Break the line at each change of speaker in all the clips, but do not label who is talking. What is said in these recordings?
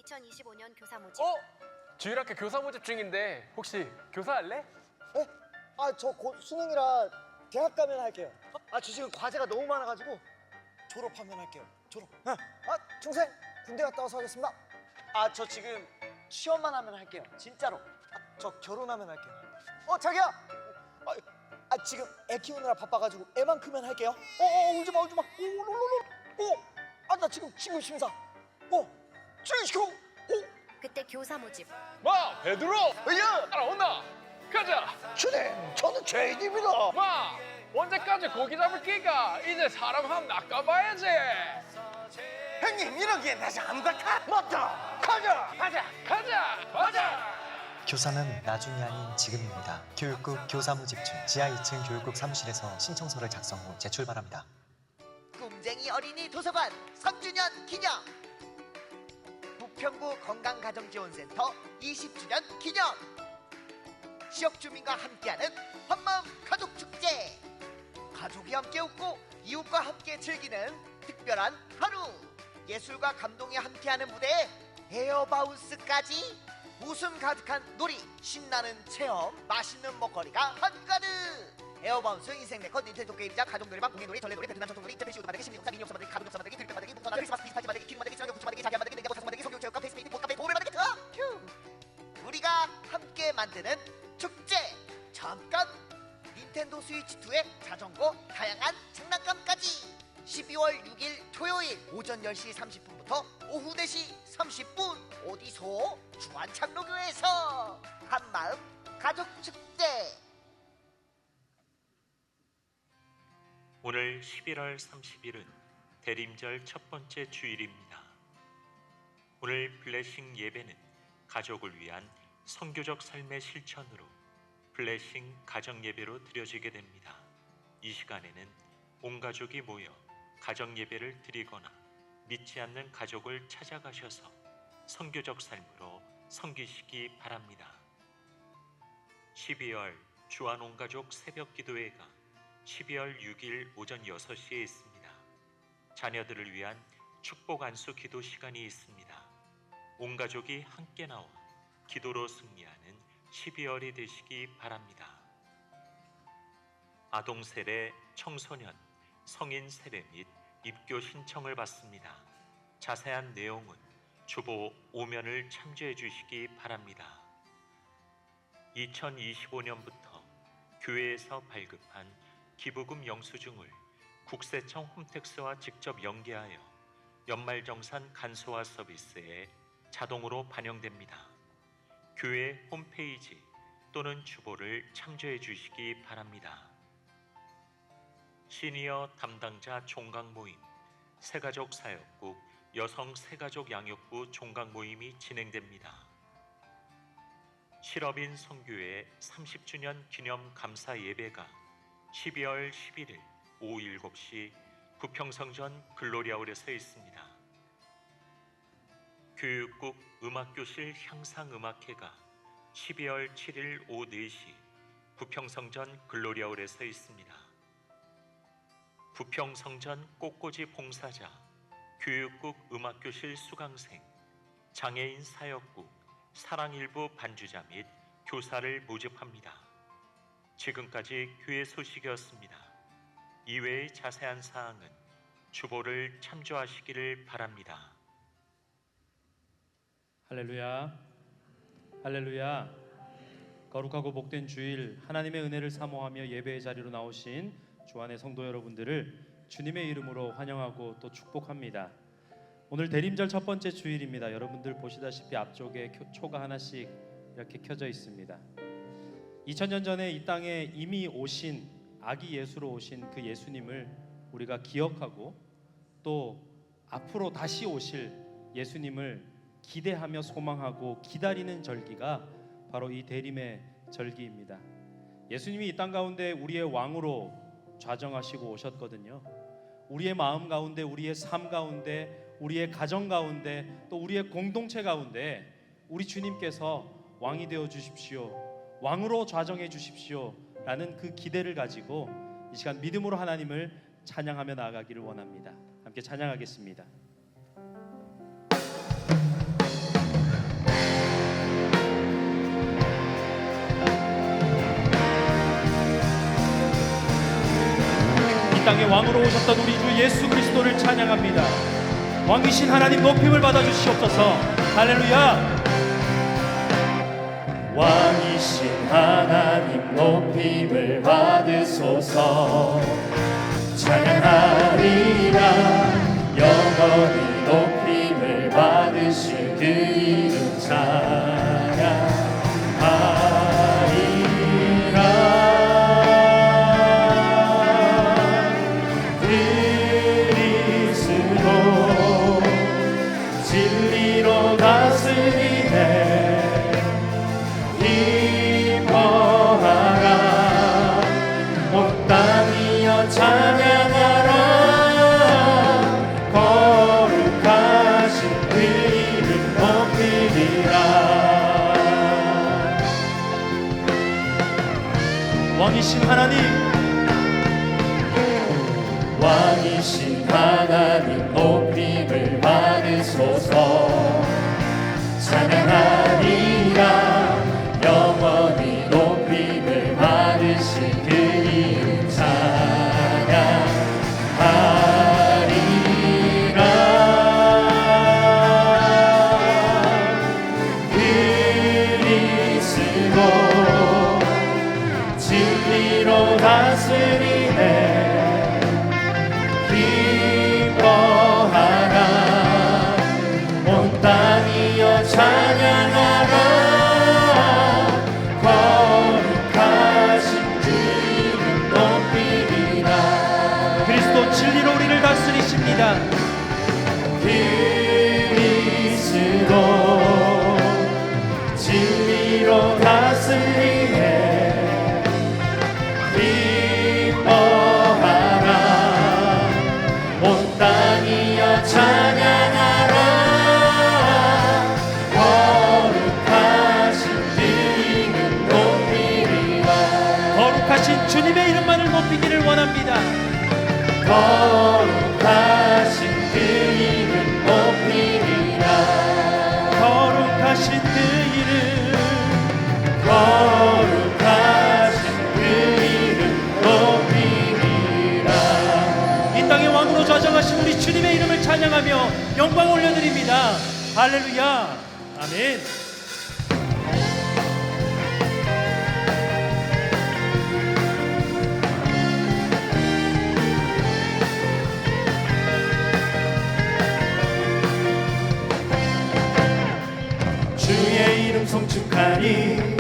2025년 교사 모집.
주일학교 교사 모집 중인데 혹시 교사할래?
네? 저 곧 수능이라 대학 가면 할게요. 저 지금 과제가 너무 많아가지고 졸업하면 할게요. 졸업. 중생 군대 갔다 와서 하겠습니다. 저 지금 취업만 하면 할게요. 진짜로. 저 결혼하면 할게요. 자기야. 지금 애 키우느라 바빠가지고 애만 크면 할게요. 울지 마, 울지 마. 나 지금 친구 심사. 주의시켜.
그때 교사 모집.
마, 베드로!
야!
따라온다! 가자!
주님, 저는 죄인입니다.
마! 언제까지 고기 잡을 끼가? 이제 사람 한번 낚아봐야지!
형님, 이런 게 다시 안 닦아. 맞다. 가자.
교사는 나중이 아닌 지금입니다. 교육국 교사 모집 중 지하 2층 교육국 사무실에서 신청서를 작성 후 제출 바랍니다.
꿈쟁이 어린이 도서관 3주년 기념, 부평구 건강가정지원센터 20주년 기념, 지역 주민과 함께하는 한마음 가족축제, 가족이 함께 웃고 이웃과 함께 즐기는 특별한 하루, 예술과 감동이 함께하는 무대에 에어바운스까지, 웃음 가득한 놀이, 신나는 체험, 맛있는 먹거리가 한가득. 에어바운스, 인생 네컷, 닌텐도 게임장, 가족 놀이방, 공예놀이, 전래놀이, 베트남 전통놀이, 인터넷 우드 만들기, 심리용사, 민용사 만들기, 가족용사 만들기, 드립백 만들기, 목돈 만들기, 크리스마스 트리 만들기, 킹 만들기, 친환경 구치 만들기, 자기야 만들기, 냉장고 탁상 만들기, 성경체육관, 페이스페인팅, 보드카페, 보물 만들기 등. 우리가 함께 만드는 축제. 잠깐! 닌텐도 스위치2의 자전거, 다양한 장난감까지. 12월 6일 토요일 오전 10시 30분부터 오후 4시 30분 어디서? 주안창로교에서 한마음 가족축제.
오늘 11월 30일은 대림절 첫 번째 주일입니다. 오늘 블레싱 예배는 가족을 위한 선교적 삶의 실천으로 블레싱 가정 예배로 드려지게 됩니다. 이 시간에는 온 가족이 모여 가정 예배를 드리거나 믿지 않는 가족을 찾아가셔서 선교적 삶으로 섬기시기 바랍니다. 12월 주안 온가족 새벽 기도회가 12월 6일 오전 6시에 있습니다. 자녀들을 위한 축복 안수 기도 시간이 있습니다. 온 가족이 함께 나와 기도로 승리하는 12월이 되시기 바랍니다. 아동 세례, 청소년, 성인 세례 및 입교 신청을 받습니다. 자세한 내용은 주보 5면을 참조해 주시기 바랍니다. 2025년부터 교회에서 발급한 기부금 영수증을 국세청 홈택스와 직접 연계하여 연말정산 간소화 서비스에 자동으로 반영됩니다. 교회 홈페이지 또는 주보를 참조해 주시기 바랍니다. 시니어 담당자 종강 모임, 새가족 사역국, 여성 새가족 양육부 종강 모임이 진행됩니다. 실업인 선교회 30주년 기념 감사 예배가 12월 11일 오후 7시 부평성전 글로리아홀에서 있습니다. 교육국 음악교실 향상음악회가 12월 7일 오후 4시 부평성전 글로리아홀에서 있습니다. 부평성전 꽃꽂이 봉사자, 교육국 음악교실 수강생, 장애인 사역국, 사랑일부 반주자 및 교사를 모집합니다. 지금까지 교회 소식이었습니다. 이외의 자세한 사항은 주보를 참조하시기를 바랍니다.
할렐루야, 할렐루야. 거룩하고 복된 주일, 하나님의 은혜를 사모하며 예배의 자리로 나오신 주안의 성도 여러분들을 주님의 이름으로 환영하고 또 축복합니다. 오늘 대림절 첫 번째 주일입니다. 여러분들 보시다시피 앞쪽에 초가 하나씩 이렇게 켜져 있습니다. 2000년 전에 이 땅에 이미 오신, 아기 예수로 오신 그 예수님을 우리가 기억하고 또 앞으로 다시 오실 예수님을 기대하며 소망하고 기다리는 절기가 바로 이 대림의 절기입니다. 예수님이 이 땅 가운데 우리의 왕으로 좌정하시고 오셨거든요. 우리의 마음 가운데, 우리의 삶 가운데, 우리의 가정 가운데, 또 우리의 공동체 가운데 우리 주님께서 왕이 되어 주십시오, 왕으로 좌정해 주십시오 라는 그 기대를 가지고 이 시간 믿음으로 하나님을 찬양하며 나아가기를 원합니다. 함께 찬양하겠습니다. 땅에 왕으로 오셨던 우리 주 예수 그리스도를 찬양합니다. 왕이신 하나님 높임을 받아주시옵소서. 할렐루야.
왕이신 하나님 높임을 받으소서. 찬양하리라. 영원히 높임을 받으실 그 이름 찬양하리라. 그리스도 진리로 다스리네. 기뻐하라. 온 땅이여 찬양하라. 거룩하신 그 이름 높이리라.
왕이신 하나님,
왕이신 하나님 높임을 받으소서. 찬양하리라. 영원히 높임을 받으신 그 이름 찬양하리라. 그리스도 진리로 다스리네. 기뻐하라. 온 땅이여 찬양하라. 거룩하신 그 이름 높이리라.
그리스도 진리로 우리를 다스리십니다.
그리스도 진리로 다스리네. 기뻐하라. 온 땅이여 찬양하라. 거룩하신 그 이름 높이리라.
거룩하신 주님의 이름만을 높이기를 원합니다.
거룩하신 그 이름 높이리라.
거룩하신 그 이름,
거룩하신 그 이름 높이리라.
이 땅의 왕으로 좌정하신 우리 주님의 이름을 찬양하며 영광 올려드립니다. 할렐루야. 아멘.
주의 이름 송축하리.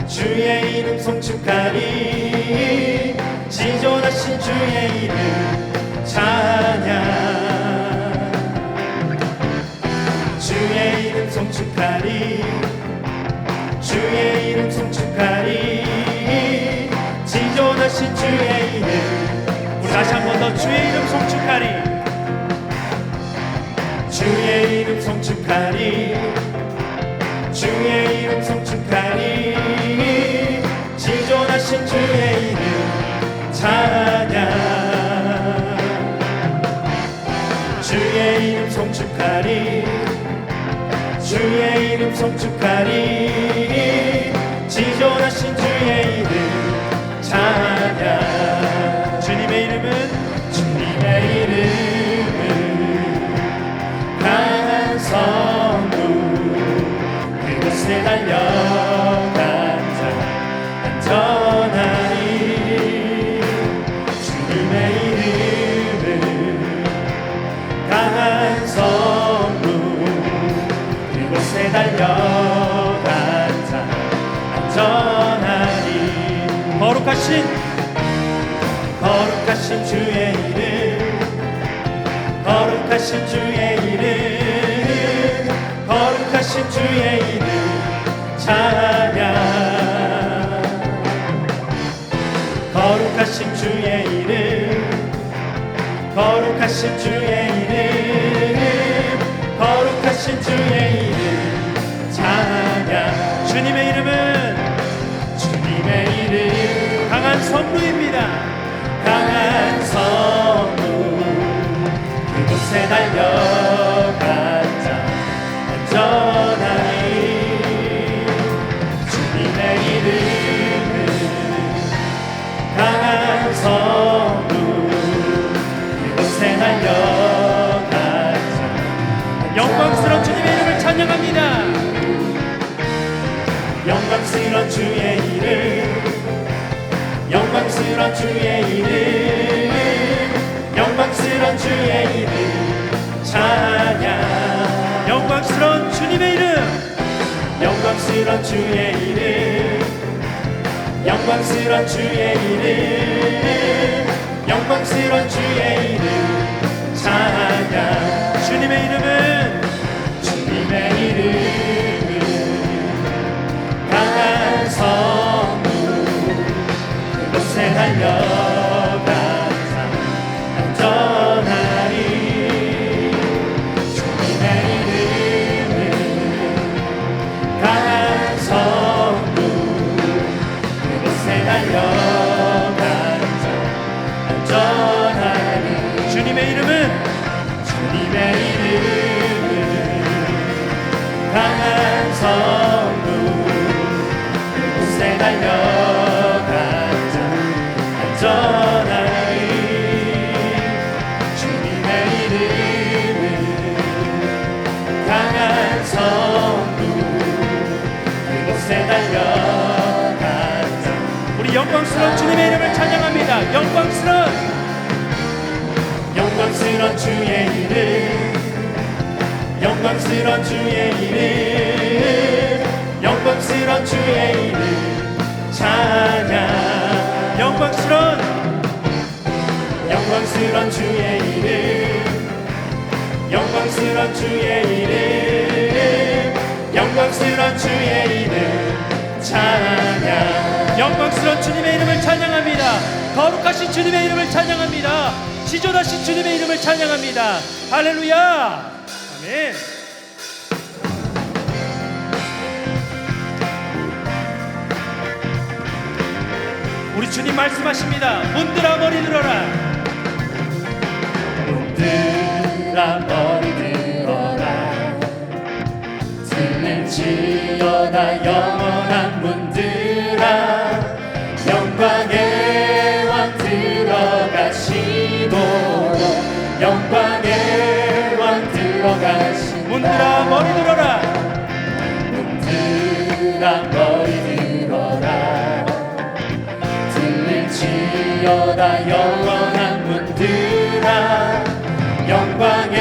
주의 이름 송축하리. 지존하신 주의 이름 찬양. 주의 이름 송축하리. 주의 이름 송축하리. 지존하신 주의 이름.
우리 다시 한 번 더 주의 이름 송축하리.
주의 이름 송축하리. 주의 이름 송축하리. 지존하신 주의 이름 찬양. 주의 이름 송축하리. 주의 이름 송축하리. 지존하신 주의 이름 찬양.
주님의 이름은
주님의 이름은 강한 성부. 그곳에 달려간 자 안전하리. 주님의 이름은 강한 성부. 그곳에 달려간 자 안전하리. 거룩하신 주의 이름. 거룩하신 주의 이름. 거룩하신 주의 이름 찬양. 거룩하신 주의 이름. 거룩하신 주의 이름. 거룩하신 주의 이름 찬양.
주님의 이름은
주님의 이름
강한 성부입니다.
강한 성부. 그곳에 달려간 자 안전하리. 주님의 이름은 강한 성부. 영광스런 주의 이름 영광스런 주의 이름 찬양
영광스러운 주님의 이름
영광스런 주의 이름 영광스런 주의 이름 영광스런 주의 이름 찬양
주님의 이름은
주님의 이름은 강한 성문 그곳에 달려간 자 안전하리 주님의 이름은 강한 성문 그곳에 달려간 자 안전하리
주님의 이름은
주님의 이름은 강한 성문 그곳에 달려간 자 안전하리 주님의 이름은 강한 성문 그곳에 달려간 자
우리 영광스러운 주님의 이름을 찬양합니다.
영광스런 주의 이름 영광스런 주의 이름 영광스런 주의 이름 찬양
영광스러운
주의 이름 영광스런 주의 이름 영광스런 주의 이름 찬양
영광스러운 주님의 이름을 찬양합니다. 거룩하신 주님의 이름을 찬양합니다. 지존하신 주님의 이름을 찬양합니다. 할렐루야. 아멘. 우리 주님 말씀하십니다. 문들아 머리 들어라.
문들아 머리 들어라 들릴지어다 영원한 문들아 영광의 왕 들어가시도록 영광의 왕 들어가신다
문들아 머리 들어라.
문들아 머리 들어라 들릴지어다 영원한 문들아 영광의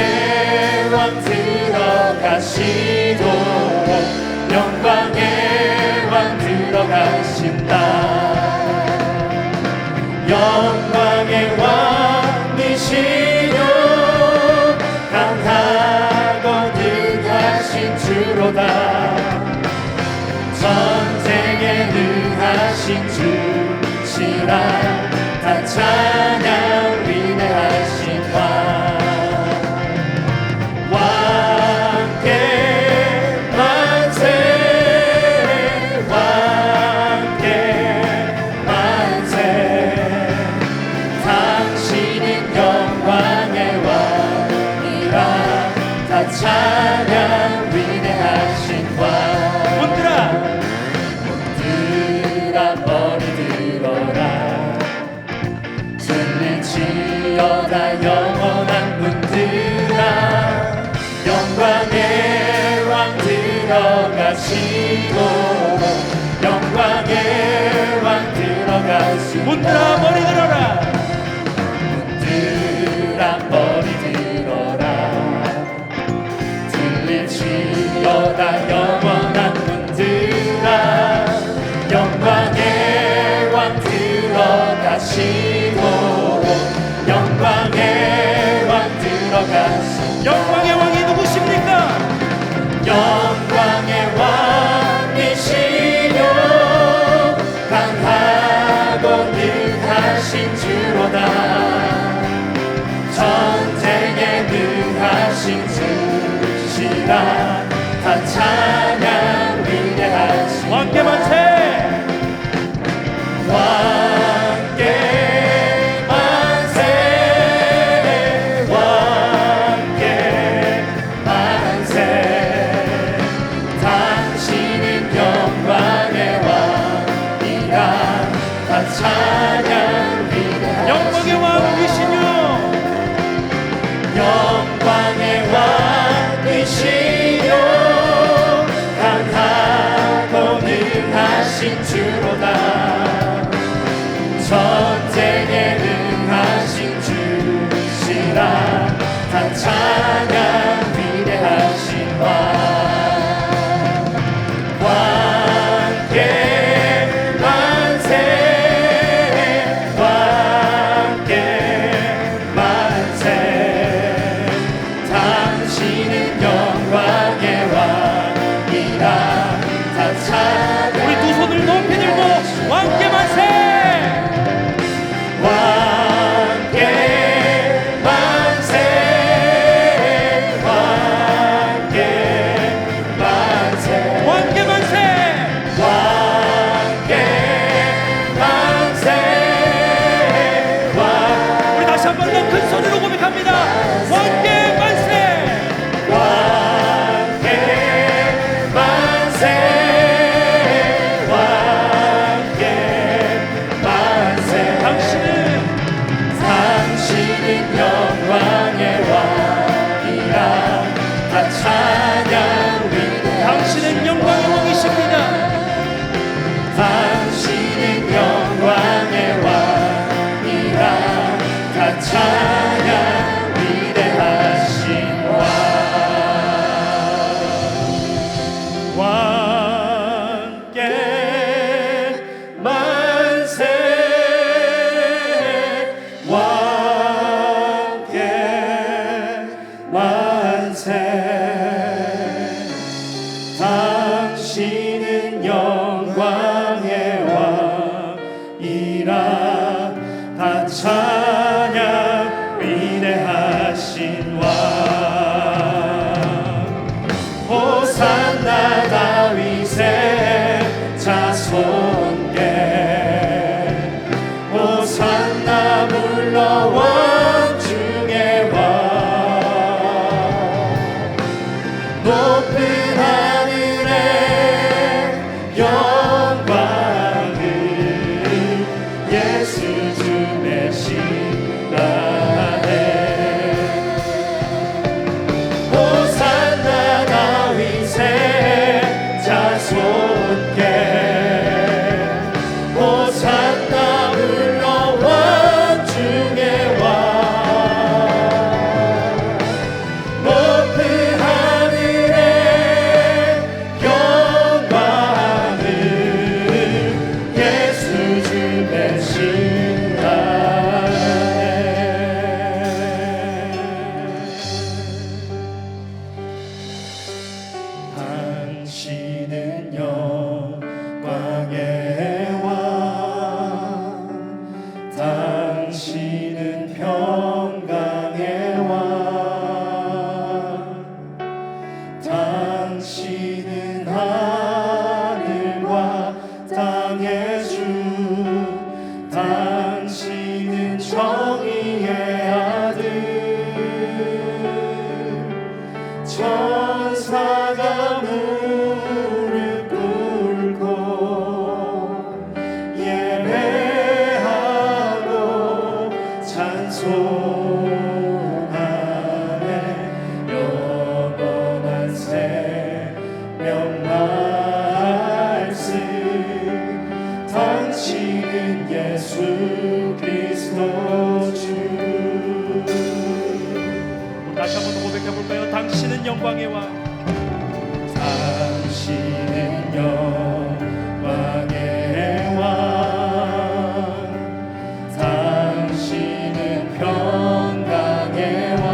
왕 들어가시도록 영광의 왕 들어가신다 영광의 왕이시요 강하고 능하신 주로다 전쟁에 능하신 주시라 다 찬양 위대하신 왕께 만세 왕께 만세 당신은 영광의 왕이라 다 찬양 위대하신 왕
문들아
머리 들어라 들릴지어다 영원한 문들아 영광의 왕 들어가시도록 영광의 왕 들어가시도록
문들아 머리 들어라.
문들아 머리 들어라 들릴지어다 영원한 문들아 영광의 왕 들어가시도록 영광의 왕 들어가시도록
영광의 왕이 누구십니까?
영광의 왕이시요 강하고 능하신 주로다 전쟁에 능하신 주시라 다 찬양 위대하신
왕께 만세.
왕께 만세 왕께 만세 당신은 영광의 왕이라 다 찬양 위대하신
영광의 왕이시뇨
영광의 왕이시요 강하고 능하신 주로다 전쟁 당신은 영광의 왕이라 다 찬양 위대하신 왕 호산나 다윗의 자손께 호산나 물러왕 중의 왕 높은 하늘에 영광을 예수 주 대신하네 호산나 다윗의 자손께 호산나 물러왕 중의 왕 높은 하늘에 영광을 예수 주 대신하네 당신은 영광의 왕 당신은 평강의 왕 당신은 하늘과 땅의 주 당신은 정의의 아들 천사가 무릎 꿇고 예배하고 찬송하네 영원한 생명 말씀 당신은 예수 그리스도 주
다시 한번 더 고백해 볼까요? 당신은 영광의 왕.
당신은 영광의 왕 당신은 평강의 왕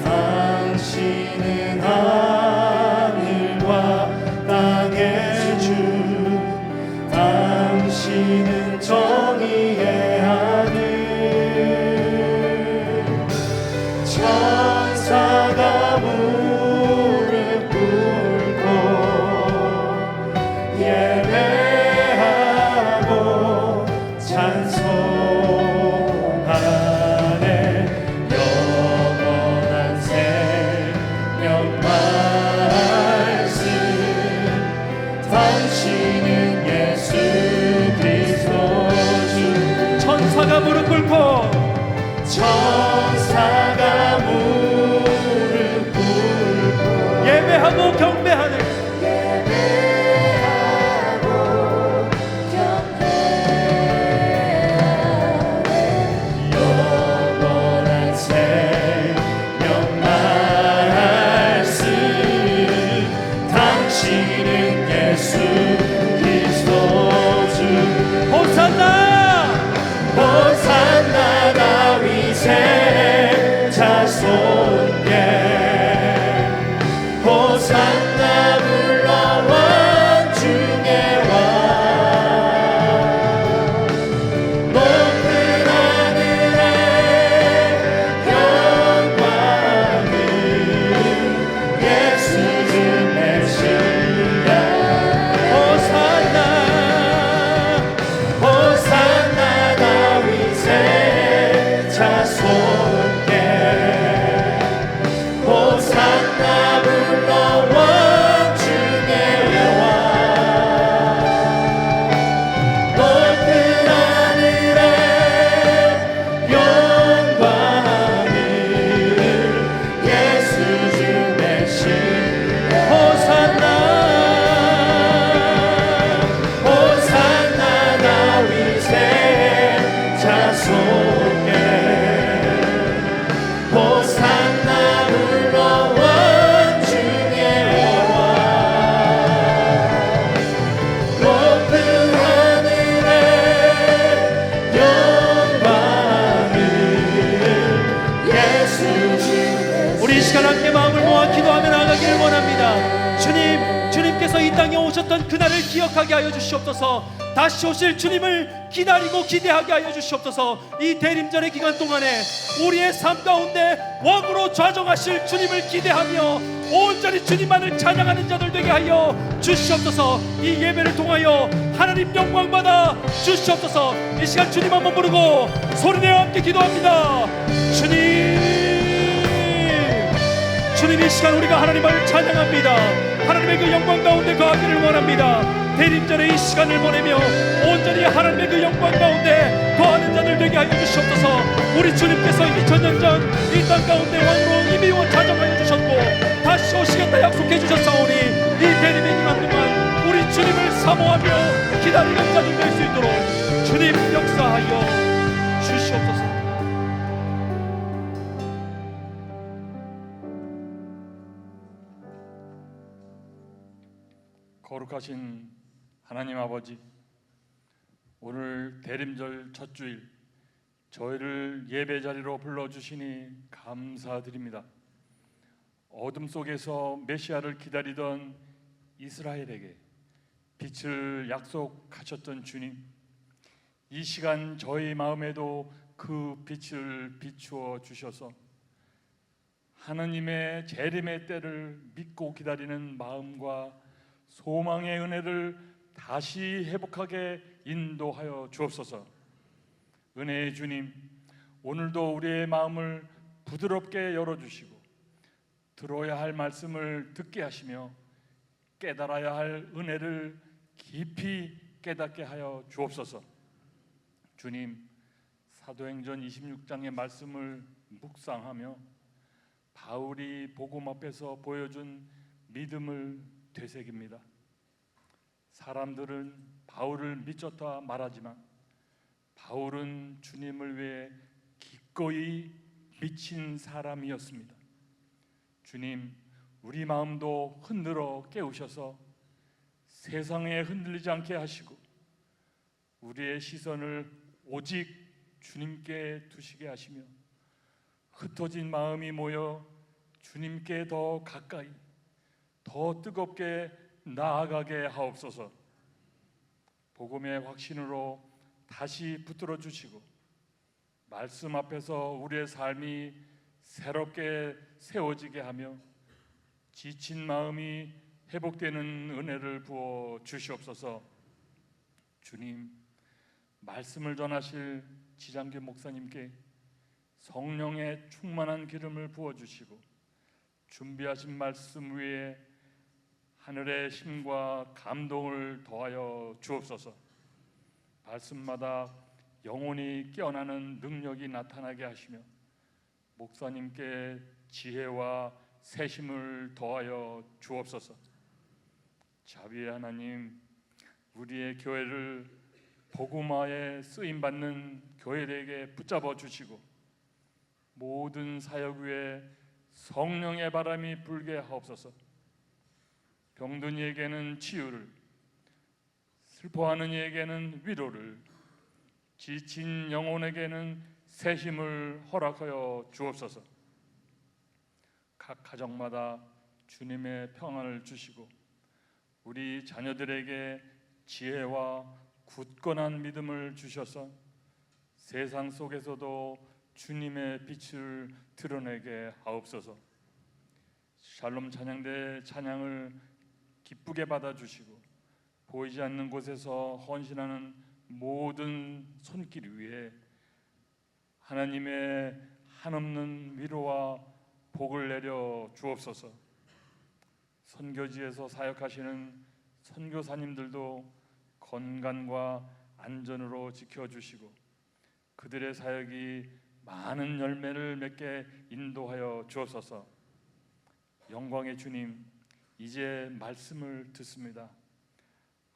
당신은 하늘과 땅의 주 당신은 정의의 아들 천사가 무릎 꿇고 예배하고 찬송하네 영원한 생명 말씀 당신은 예수 그리스도 주
천사가 무릎 꿇고
천사가 무릎 꿇고
예배하고 경배하네.
예배하고 경배하네 영원한 생명 말씀 당신은 예수 그리스도 주
호산나
호산나 다윗의
기억하게 하여 주시옵소서. 다시 오실 주님을 기다리고 기대하게 하여 주시옵소서. 이 대림절의 기간 동안에 우리의 삶 가운데 왕으로 좌정하실 주님을 기대하며 온전히 주님만을 찬양하는 자들 되게 하여 주시옵소서. 이 예배를 통하여 하나님 영광 받아 주시옵소서. 이 시간 주님 한번 부르고 소리내어 함께 기도합니다. 주님, 이 시간 우리가 하나님을 찬양합니다. 하나님의 그 영광 가운데 거하기를 원합니다. 대림절의 이 시간을 보내며 온전히 하나님의 그 영광 가운데 거하는 자들 되게 하여 주시옵소서. 우리 주님께서 2000년 전 이 땅 가운데 왕으로 이미 자정하여 주셨고 다시 오시겠다 약속해 주셨사오니 이 대림의 기간 동안 우리 주님을 사모하며 기다리는 자들 될 수 있도록 주님 역사하여 주시옵소서.
거룩하신 하나님 아버지, 오늘 대림절 첫 주일 저희를 예배 자리로 불러주시니 감사드립니다. 어둠 속에서 메시아를 기다리던 이스라엘에게 빛을 약속하셨던 주님, 이 시간 저희 마음에도 그 빛을 비추어 주셔서 하나님의 재림의 때를 믿고 기다리는 마음과 소망의 은혜를 다시 회복하게 인도하여 주옵소서. 은혜의 주님, 오늘도 우리의 마음을 부드럽게 열어주시고 들어야 할 말씀을 듣게 하시며 깨달아야 할 은혜를 깊이 깨닫게 하여 주옵소서. 주님, 사도행전 26장의 말씀을 묵상하며 바울이 복음 앞에서 보여준 믿음을 되새깁니다. 사람들은 바울을 미쳤다 말하지만 바울은 주님을 위해 기꺼이 미친 사람이었습니다. 주님, 우리 마음도 흔들어 깨우셔서 세상에 흔들리지 않게 하시고 우리의 시선을 오직 주님께 두시게 하시며 흩어진 마음이 모여 주님께 더 가까이 더 뜨겁게 나아가게 하옵소서. 복음의 확신으로 다시 붙들어 주시고 말씀 앞에서 우리의 삶이 새롭게 세워지게 하며 지친 마음이 회복되는 은혜를 부어 주시옵소서. 주님, 말씀을 전하실 지장교 목사님께 성령의 충만한 기름을 부어 주시고 준비하신 말씀 위에 하늘의 힘과 감동을 더하여 주옵소서. 말씀마다 영혼이 깨어나는 능력이 나타나게 하시며 목사님께 지혜와 새심을 더하여 주옵소서. 자비의 하나님, 우리의 교회를 복음화에 쓰임받는 교회들에게 붙잡아 주시고 모든 사역 위에 성령의 바람이 불게 하옵소서. 병든 이에게는 치유를, 슬퍼하는 이에게는 위로를, 지친 영혼에게는 새 힘을 허락하여 주옵소서. 각 가정마다 주님의 평안을 주시고 우리 자녀들에게 지혜와 굳건한 믿음을 주셔서 세상 속에서도 주님의 빛을 드러내게 하옵소서. 샬롬 찬양대 찬양을 기쁘게 받아주시고 보이지 않는 곳에서 헌신하는 모든 손길 위에 하나님의 한없는 위로와 복을 내려 주옵소서. 선교지에서 사역하시는 선교사님들도 건강과 안전으로 지켜주시고 그들의 사역이 많은 열매를 맺게 인도하여 주옵소서. 영광의 주님, 이제 말씀을 듣습니다.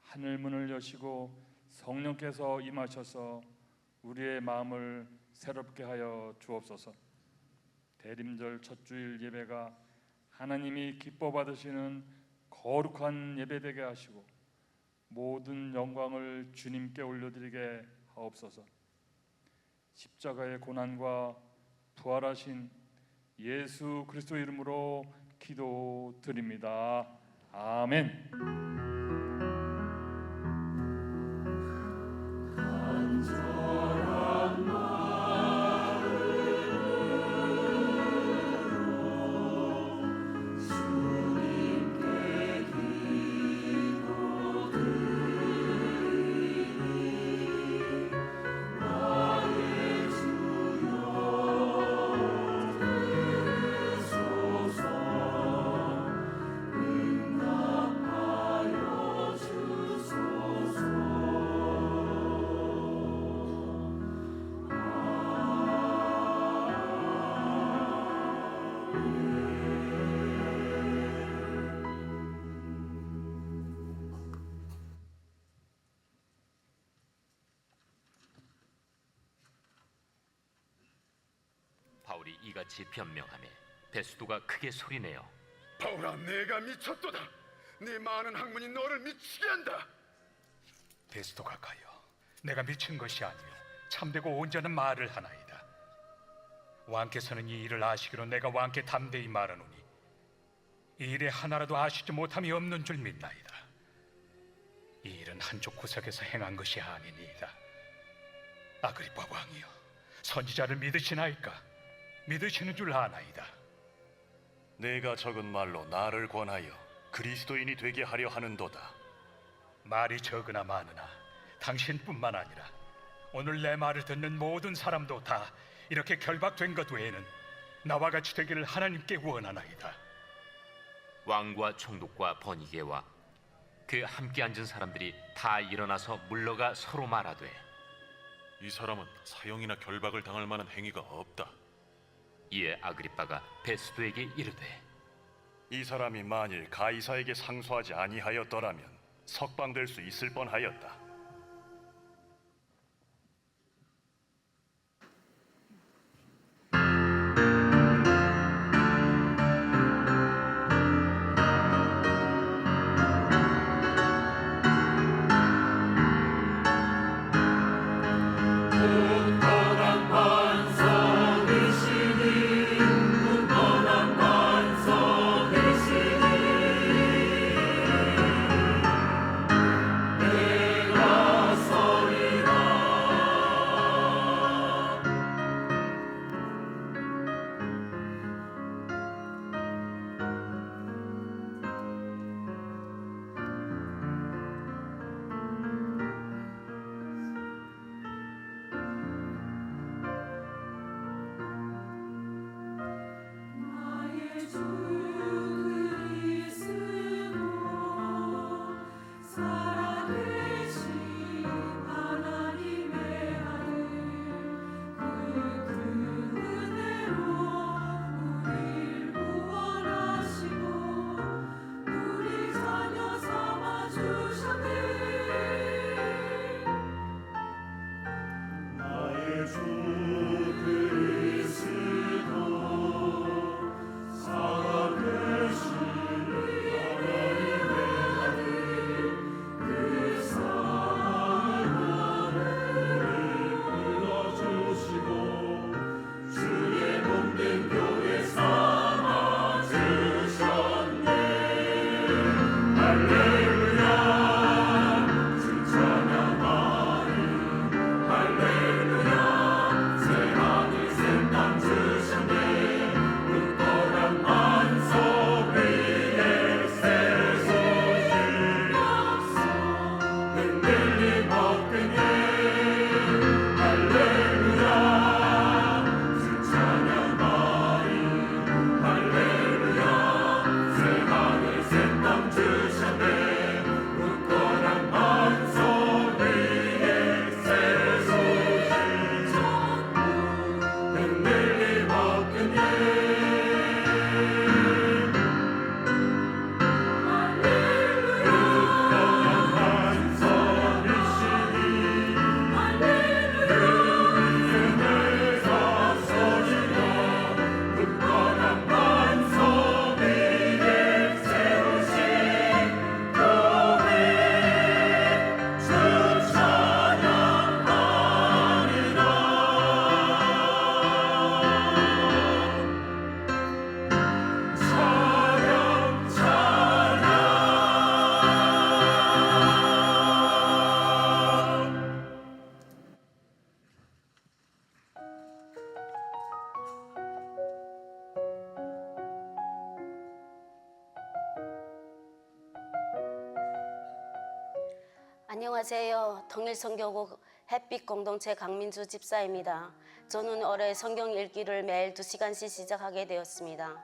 하늘 문을 여시고 성령께서 임하셔서 우리의 마음을 새롭게 하여 주옵소서. 대림절 첫 주일 예배가 하나님이 기뻐 받으시는 거룩한 예배되게 하시고 모든 영광을 주님께 올려드리게 하옵소서. 십자가의 고난과 부활하신 예수 그리스도 이름으로 기도드립니다. 아멘.
바울이 이같이 변명하매 베스도가 크게 소리내어
바울아, 내가 미쳤도다. 네 많은 학문이 너를 미치게 한다.
베스도가 가여, 내가 미친 것이 아니요 참되고 온전한 말을 하나이다. 왕께서는 이 일을 아시기로 내가 왕께 담대히 말하노니 이 일에 하나라도 아시지 못함이 없는 줄 믿나이다. 이 일은 한쪽 구석에서 행한 것이 아니니이다. 아그리빠 왕이여, 선지자를 믿으시나이까? 믿으시는 줄 아나이다.
내가 적은 말로 나를 권하여 그리스도인이 되게 하려 하는도다.
말이 적으나 많으나 당신뿐만 아니라 오늘 내 말을 듣는 모든 사람도 다 이렇게 결박된 것 외에는 나와 같이 되기를 하나님께 원하나이다.
왕과 총독과 번이게와 그 함께 앉은 사람들이 다 일어나서 물러가 서로 말하되
이 사람은 사형이나 결박을 당할 만한 행위가 없다.
이에 아그리빠가 베스도에게 이르되
이 사람이 만일 가이사에게 상소하지 아니하였더라면 석방될 수 있을 뻔하였다.
안녕하세요. 통일선교국 햇빛 공동체 강민주 집사입니다. 저는 올해 성경 읽기를 매일 2시간씩 시작하게 되었습니다.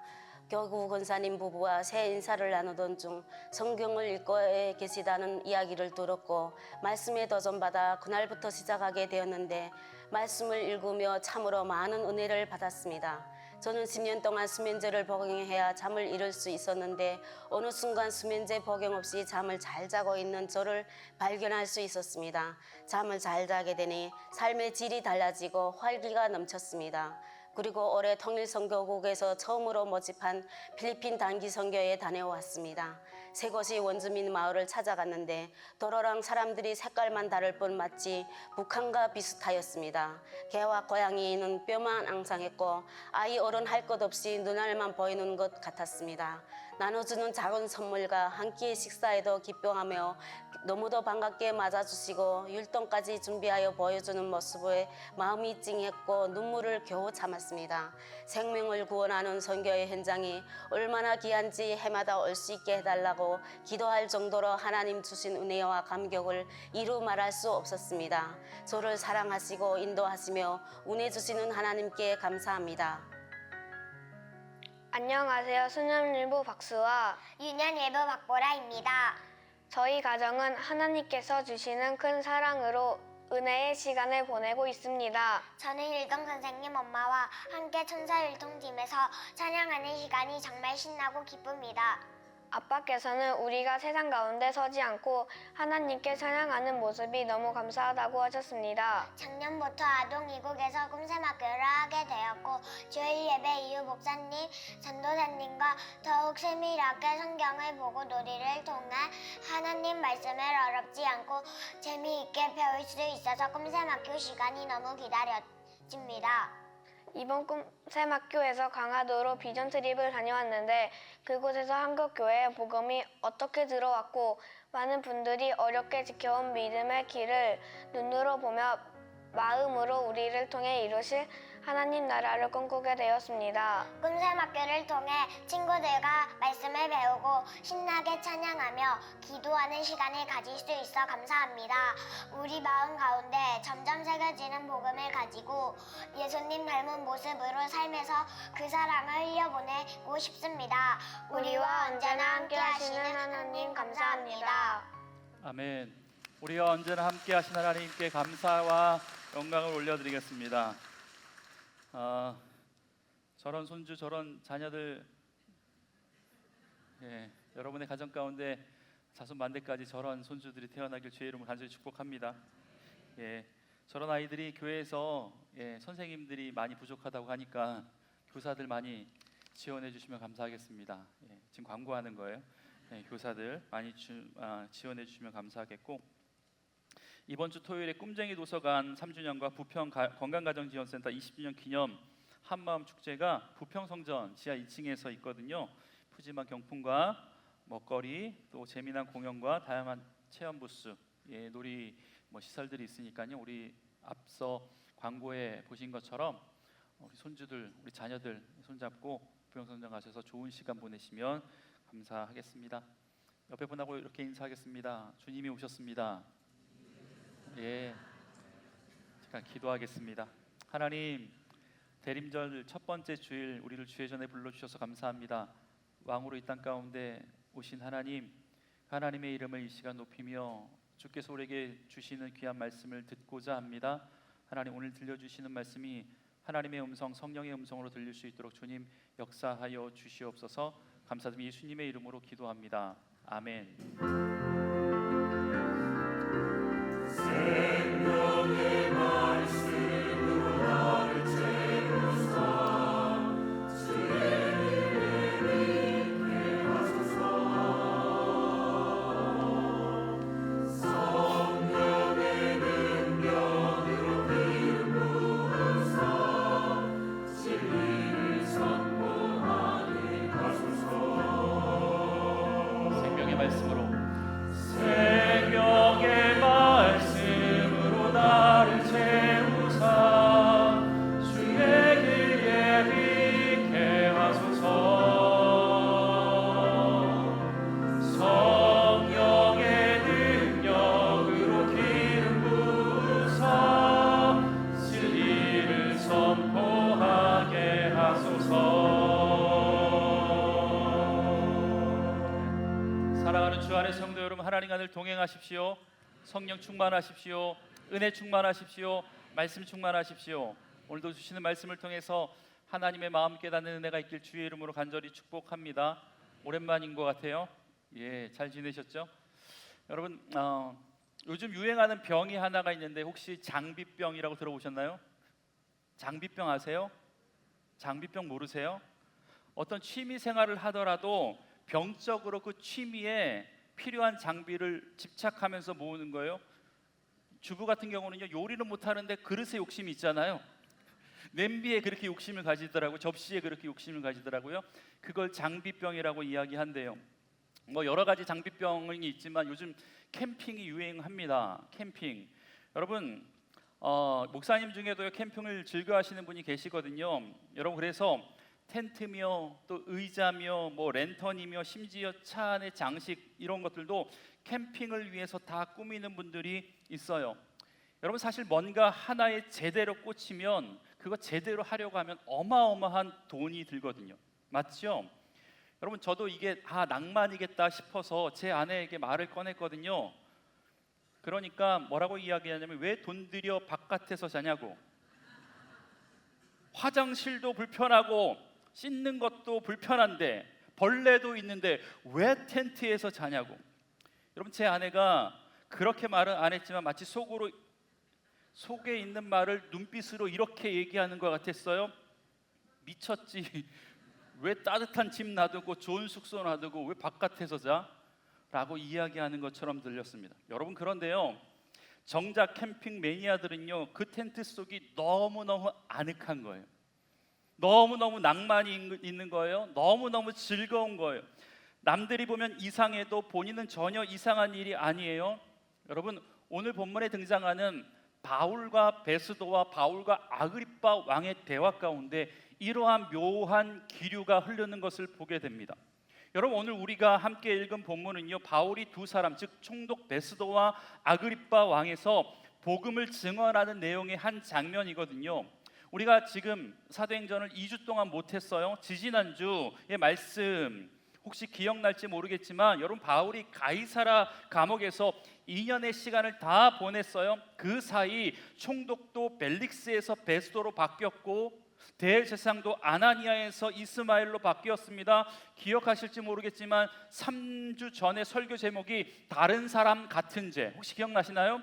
교구 권사님 부부와 새 인사를 나누던 중 성경을 읽고 계시다는 이야기를 들었고 말씀에 도전받아 그날부터 시작하게 되었는데 말씀을 읽으며 참으로 많은 은혜를 받았습니다. 저는 10년 동안 수면제를 복용해야 잠을 이룰 수 있었는데 어느 순간 수면제 복용 없이 잠을 잘 자고 있는 저를 발견할 수 있었습니다. 잠을 잘 자게 되니 삶의 질이 달라지고 활기가 넘쳤습니다. 그리고 올해 통일선교국에서 처음으로 모집한 필리핀 단기 선교에 다녀왔습니다. 새 곳이 원주민 마을을 찾아갔는데 도로랑 사람들이 색깔만 다를 뿐 마치 북한과 비슷하였습니다. 개와 고양이는 뼈만 앙상했고 아이 어른 할 것 없이 눈알만 보이는 것 같았습니다. 나눠주는 작은 선물과 한 끼의 식사에도 기뻐하며 너무도 반갑게 맞아주시고 율동까지 준비하여 보여주는 모습에 마음이 찡했고 눈물을 겨우 참았습니다. 생명을 구원하는 선교의 현장이 얼마나 귀한지 해마다 올 수 있게 해달라고 기도할 정도로 하나님 주신 은혜와 감격을 이루 말할 수 없었습니다. 저를 사랑하시고 인도하시며 은혜 주시는 하나님께 감사합니다.
안녕하세요. 수녀일부 박수와
유년일부 박보라입니다.
저희 가정은 하나님께서 주시는 큰 사랑으로 은혜의 시간을 보내고 있습니다.
저는 일동 선생님 엄마와 함께 천사율동팀에서 찬양하는 시간이 정말 신나고 기쁩니다.
아빠께서는 우리가 세상 가운데 서지 않고 하나님께 찬양하는 모습이 너무 감사하다고 하셨습니다.
작년부터 아동 이국에서 꿈샘학교를 하게 되었고 주일 예배 이후 목사님, 전도사님과 더욱 세밀하게 성경을 보고 놀이를 통해 하나님 말씀을 어렵지 않고 재미있게 배울 수 있어서 꿈샘학교 시간이 너무 기다려집니다.
이번 꿈샘학교에서 강화도로 비전 트립을 다녀왔는데 그곳에서 한국교회의 복음이 어떻게 들어왔고 많은 분들이 어렵게 지켜온 믿음의 길을 눈으로 보며 마음으로 우리를 통해 이루실 하나님 나라를 꿈꾸게 되었습니다.
꿈샘학교를 통해 친구들과 말씀을 배우고 신나게 찬양하며 기도하는 시간을 가질 수 있어 감사합니다. 우리 마음 가운데 점점 새겨지는 복음을 가지고 예수님 닮은 모습으로 살면서 그 사랑을 흘려보내고 싶습니다. 우리와 언제나 함께 하시는 하나님 감사합니다.
아멘. 우리와 언제나 함께 하신 하나님께 감사와 영광을 올려드리겠습니다. 저런 손주, 저런 자녀들, 여러분의 가정 가운데 자손 만대까지 저런 손주들이 태어나길 주의 이름으로 간절히 축복합니다. 저런 아이들이 교회에서 선생님들이 많이 부족하다고 하니까 교사들 많이 지원해 주시면 감사하겠습니다. 지금 광고하는 거예요. 교사들 많이 지원해 주시면 감사하겠고, 이번 주 토요일에 꿈쟁이 도서관 3주년과 부평 건강가정지원센터 20주년 기념 한마음 축제가 부평성전 지하 2층에서 있거든요. 푸짐한 경품과 먹거리, 또 재미난 공연과 다양한 체험 부스, 놀이 시설들이 있으니까요. 우리 앞서 광고에 보신 것처럼 우리 손주들, 우리 자녀들 손잡고 부평성전 가셔서 좋은 시간 보내시면 감사하겠습니다. 옆에 분하고 이렇게 인사하겠습니다. 주님이 오셨습니다. 잠깐 기도하겠습니다. 하나님, 대림절 첫 번째 주일 우리를 주의 전에 불러주셔서 감사합니다. 왕으로 이 땅 가운데 오신 하나님, 하나님의 이름을 이 시간 높이며 주께서 우리에게 주시는 귀한 말씀을 듣고자 합니다. 하나님, 오늘 들려주시는 말씀이 하나님의 음성, 성령의 음성으로 들릴 수 있도록 주님 역사하여 주시옵소서. 감사드리며 예수님의 이름으로 기도합니다. 아멘. 생명의 말씀으로 나를 채우사 주의 은혜를 믿게 하소서. 성령의 능력으로 기름 부으사 진리를 선포하게 하소서. 생명의 말씀으로 생명의 말씀으로 나를 채우사 주의 길에 빛게 하소서. 성령의 능력으로 기름 부으사 진리를 선포하게 하소서. 사랑하는 주 안의 성도 여러분, 하나님 안을 동행하십시오. 성령 충만하십시오. 은혜 충만하십시오. 말씀 충만하십시오. 오늘도 주시는 말씀을 통해서 하나님의 마음 깨닫는 은혜가 있길 주의 이름으로 간절히 축복합니다. 오랜만인 것 같아요. 잘 지내셨죠? 여러분, 요즘 유행하는 병이 하나가 있는데 혹시 장비병이라고 들어보셨나요? 장비병 아세요? 장비병 모르세요? 어떤 취미 생활을 하더라도 병적으로 그 취미에 필요한 장비를 집착하면서 모으는 거예요. 주부 같은 경우는요, 요리는 못하는데 그릇에 욕심이 있잖아요. 냄비에 그렇게 욕심을 가지더라고요. 접시에 그렇게 욕심을 가지더라고요. 그걸 장비병이라고 이야기한대요. 뭐 여러 가지 장비병이 있지만 요즘 캠핑이 유행합니다. 캠핑. 여러분 목사님 중에도 캠핑을 즐겨 하시는 분이 계시거든요. 여러분, 그래서 텐트며 또 의자며 뭐 랜턴이며 심지어 차 안의 장식, 이런 것들도 캠핑을 위해서 다 꾸미는 분들이 있어요. 여러분, 사실 뭔가 하나에 제대로 꽂히면 그거 제대로 하려고 하면 어마어마한 돈이 들거든요. 맞죠? 여러분, 저도 이게 낭만이겠다 싶어서 제 아내에게 말을 꺼냈거든요. 그러니까 뭐라고 이야기하냐면, 왜 돈 들여 바깥에서 자냐고, 화장실도 불편하고 씻는 것도 불편한데 벌레도 있는데 왜 텐트에서 자냐고. 여러분, 제 아내가 그렇게 말은 안 했지만 마치 속에 있는 말을 눈빛으로 이렇게 얘기하는 것 같았어요. 미쳤지. 왜 따뜻한 집 놔두고 좋은 숙소 놔두고 왜 바깥에서 자? 라고 이야기하는 것처럼 들렸습니다. 여러분, 그런데요, 정작 캠핑 매니아들은요, 그 텐트 속이 너무너무 아늑한 거예요. 너무너무 낭만이 있는 거예요. 너무너무 즐거운 거예요. 남들이 보면 이상해도 본인은 전혀 이상한 일이 아니에요. 여러분, 오늘 본문에 등장하는 바울과 베스도와 바울과 아그리빠 왕의 대화 가운데 이러한 묘한 기류가 흐르는 것을 보게 됩니다. 여러분, 오늘 우리가 함께 읽은 본문은요, 바울이 두 사람, 즉 총독 베스도와 아그리빠 왕에서 복음을 증언하는 내용의 한 장면이거든요. 우리가 지금 사도행전을 2주 동안 못했어요. 지지난주의 말씀 혹시 기억날지 모르겠지만, 여러분, 바울이 가이사라 감옥에서 2년의 시간을 다 보냈어요. 그 사이 총독도 벨릭스에서 베스도로 바뀌었고 대제사장도 아나니아에서 이스마엘로 바뀌었습니다. 기억하실지 모르겠지만 3주 전에 설교 제목이 다른 사람 같은 죄, 혹시 기억나시나요?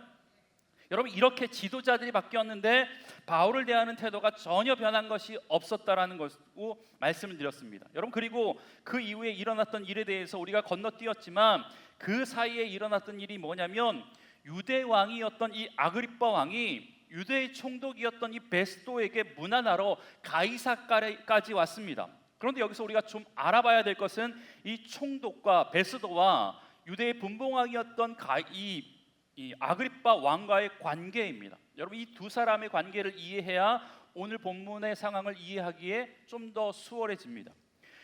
여러분, 이렇게 지도자들이 바뀌었는데 바울을 대하는 태도가 전혀 변한 것이 없었다라는 것으로 말씀을 드렸습니다. 여러분, 그리고 그 이후에 일어났던 일에 대해서 우리가 건너뛰었지만 그 사이에 일어났던 일이 뭐냐면, 유대 왕이었던 이 아그리빠 왕이 유대의 총독이었던 이 베스도에게 문안하러 가이사까지 왔습니다. 그런데 여기서 우리가 좀 알아봐야 될 것은 이 총독과 베스도와 유대의 분봉왕이었던 이 아그리빠 왕과의 관계입니다. 여러분, 이 두 사람의 관계를 이해해야 오늘 본문의 상황을 이해하기에 좀 더 수월해집니다.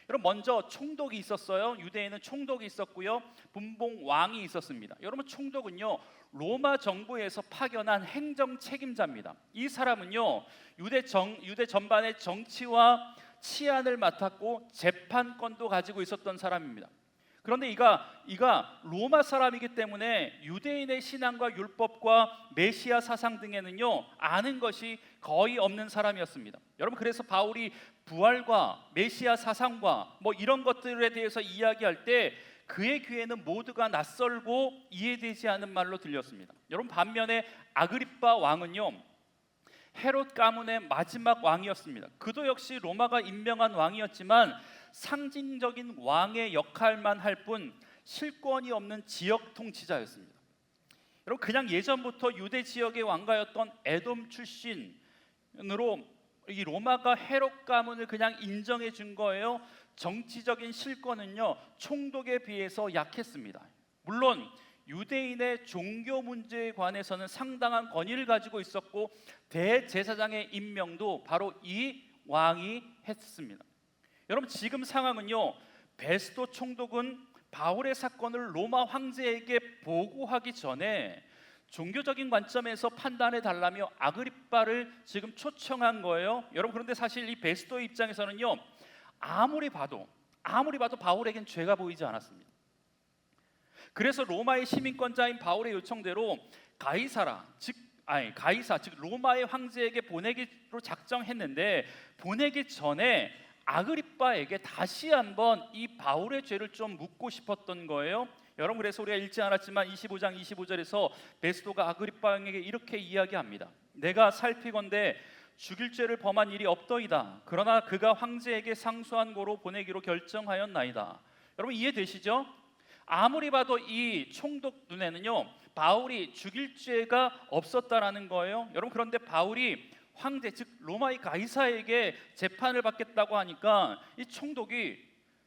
여러분, 먼저 총독이 있었어요. 유대에는 총독이 있었고요, 분봉 왕이 있었습니다. 여러분, 총독은요, 로마 정부에서 파견한 행정 책임자입니다. 이 사람은요, 유대 전반의 정치와 치안을 맡았고 재판권도 가지고 있었던 사람입니다. 그런데 이가 로마 사람이기 때문에 유대인의 신앙과 율법과 메시아 사상 등에는요, 아는 것이 거의 없는 사람이었습니다. 여러분, 그래서 바울이 부활과 메시아 사상과 뭐 이런 것들에 대해서 이야기할 때 그의 귀에는 모두가 낯설고 이해되지 않은 말로 들렸습니다. 여러분, 반면에 아그리빠 왕은요, 헤롯 가문의 마지막 왕이었습니다. 그도 역시 로마가 임명한 왕이었지만 상징적인 왕의 역할만 할 뿐 실권이 없는 지역 통치자였습니다. 여러분, 그냥 예전부터 유대 지역의 왕가였던 에돔 출신으로 이 로마가 헤롯 가문을 그냥 인정해 준 거예요. 정치적인 실권은요, 총독에 비해서 약했습니다. 물론 유대인의 종교 문제에 관해서는 상당한 권위를 가지고 있었고 대제사장의 임명도 바로 이 왕이 했습니다. 여러분, 지금 상황은요, 베스도 총독은 바울의 사건을 로마 황제에게 보고하기 전에 종교적인 관점에서 판단해 달라며 아그리빠를 지금 초청한 거예요. 여러분, 그런데 사실 이 베스도의 입장에서는요, 아무리 봐도 바울에겐 죄가 보이지 않았습니다. 그래서 로마의 시민권자인 바울의 요청대로 가이사 즉 로마의 황제에게 보내기로 작정했는데, 보내기 전에 아그리빠에게 다시 한번 이 바울의 죄를 좀 묻고 싶었던 거예요. 여러분, 그래서 우리가 읽지 않았지만 25장 25절에서 베스도가 아그리빠 왕에게 이렇게 이야기합니다. 내가 살피건대
죽일 죄를 범한 일이 없더이다. 그러나 그가 황제에게 상소한 고로 보내기로 결정하였나이다. 여러분 이해되시죠? 아무리 봐도 이 총독 눈에는요 바울이 죽일 죄가 없었다라는 거예요. 여러분 그런데 바울이 황제 즉 로마의 가이사에게 재판을 받겠다고 하니까 이 총독이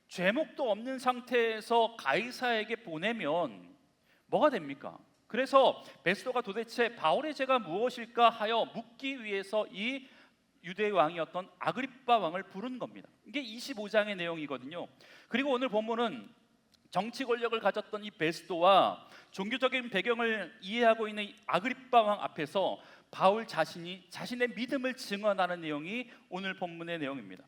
죄목도 없는 상태에서 가이사에게 보내면 뭐가 됩니까? 그래서 베스도가 도대체 바울의 죄가 무엇일까 하여 묻기 위해서 이 유대의 왕이었던 아그리빠 왕을 부른 겁니다. 이게 25장의 내용이거든요. 그리고 오늘 본문은 정치 권력을 가졌던 이 베스도와 종교적인 배경을 이해하고 있는 이 아그리빠 왕 앞에서 바울 자신이 자신의 믿음을 증언하는 내용이 오늘 본문의 내용입니다.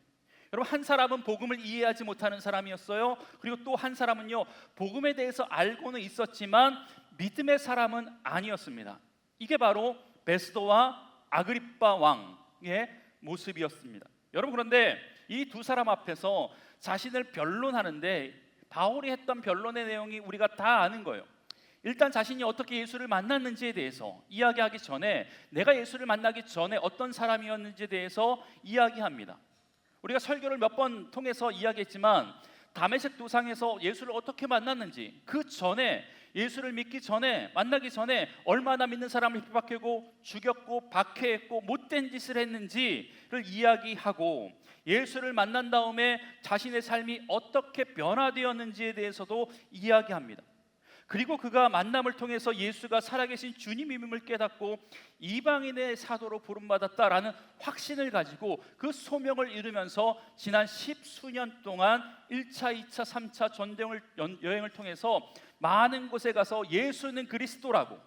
여러분 한 사람은 복음을 이해하지 못하는 사람이었어요. 그리고 또 한 사람은요 복음에 대해서 알고는 있었지만 믿음의 사람은 아니었습니다. 이게 바로 베스도와 아그리빠 왕의 모습이었습니다. 여러분 그런데 이 두 사람 앞에서 자신을 변론하는데 바울이 했던 변론의 내용이 우리가 다 아는 거예요. 일단 자신이 어떻게 예수를 만났는지에 대해서 이야기하기 전에 내가 예수를 만나기 전에 어떤 사람이었는지에 대해서 이야기합니다. 우리가 설교를 몇 번 통해서 이야기했지만 다메섹 도상에서 예수를 어떻게 만났는지, 그 전에 예수를 믿기 전에, 만나기 전에 얼마나 믿는 사람을 핍박하고 죽였고 박해했고 못된 짓을 했는지를 이야기하고, 예수를 만난 다음에 자신의 삶이 어떻게 변화되었는지에 대해서도 이야기합니다. 그리고 그가 만남을 통해서 예수가 살아계신 주님임을 깨닫고 이방인의 사도로 부름받았다라는 확신을 가지고 그 소명을 이루면서 지난 10수년 동안 1차, 2차, 3차 전쟁을 여행을 통해서 많은 곳에 가서 예수는 그리스도라고,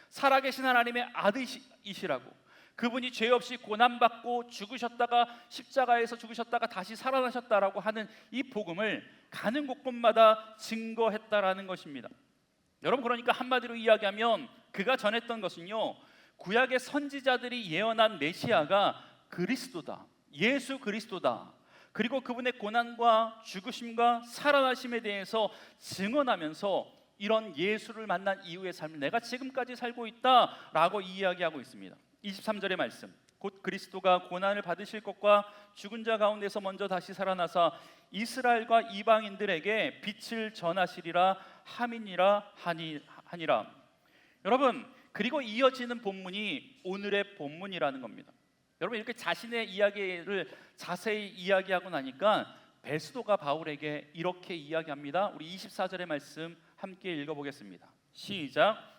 살아계신 하나님의 아들이시라고, 그분이 죄 없이 고난받고 죽으셨다가 십자가에서 죽으셨다가 다시 살아나셨다라고 하는 이 복음을 가는 곳곳마다 증거했다라는 것입니다. 여러분 그러니까 한마디로 이야기하면 그가 전했던 것은요, 구약의 선지자들이 예언한 메시아가 그리스도다, 예수 그리스도다, 그리고 그분의 고난과 죽으심과 살아나심에 대해서 증언하면서 이런 예수를 만난 이후의 삶을 내가 지금까지 살고 있다라고 이야기하고 있습니다. 23절의 말씀, 곧 그리스도가 고난을 받으실 것과 죽은 자 가운데서 먼저 다시 살아나사 이스라엘과 이방인들에게 빛을 전하시리라 함이니라 하니라. 여러분 그리고 이어지는 본문이 오늘의 본문이라는 겁니다. 여러분 이렇게 자신의 이야기를 자세히 이야기하고 나니까 베스도가 바울에게 이렇게 이야기합니다. 우리 24절의 말씀 함께 읽어보겠습니다. 시작.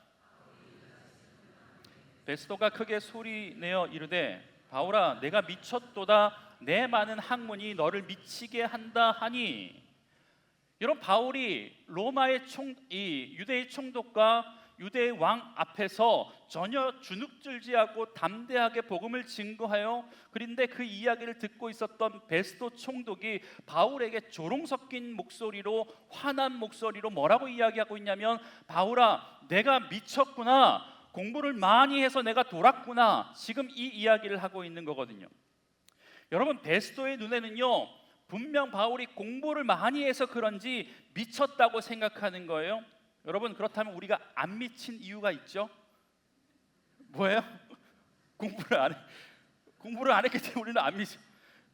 베스도가 크게 소리내어 이르되 바울아 내가 미쳤도다, 내 많은 학문이 너를 미치게 한다 하니. 여러분 바울이 로마의 유대의 총독과 유대의 왕 앞에서 전혀 주눅들지 않고 담대하게 복음을 증거하여, 그런데 그 이야기를 듣고 있었던 베스도 총독이 바울에게 조롱 섞인 목소리로, 화난 목소리로 뭐라고 이야기하고 있냐면, 바울아 내가 미쳤구나, 공부를 많이 해서 내가 돌았구나, 지금 이 이야기를 하고 있는 거거든요. 여러분 베스도의 눈에는요 분명 바울이 공부를 많이 해서 그런지 미쳤다고 생각하는 거예요. 여러분 그렇다면 우리가 안 미친 이유가 있죠? 뭐예요? 공부를 안 했기 때문에 우리는 안 미쳐.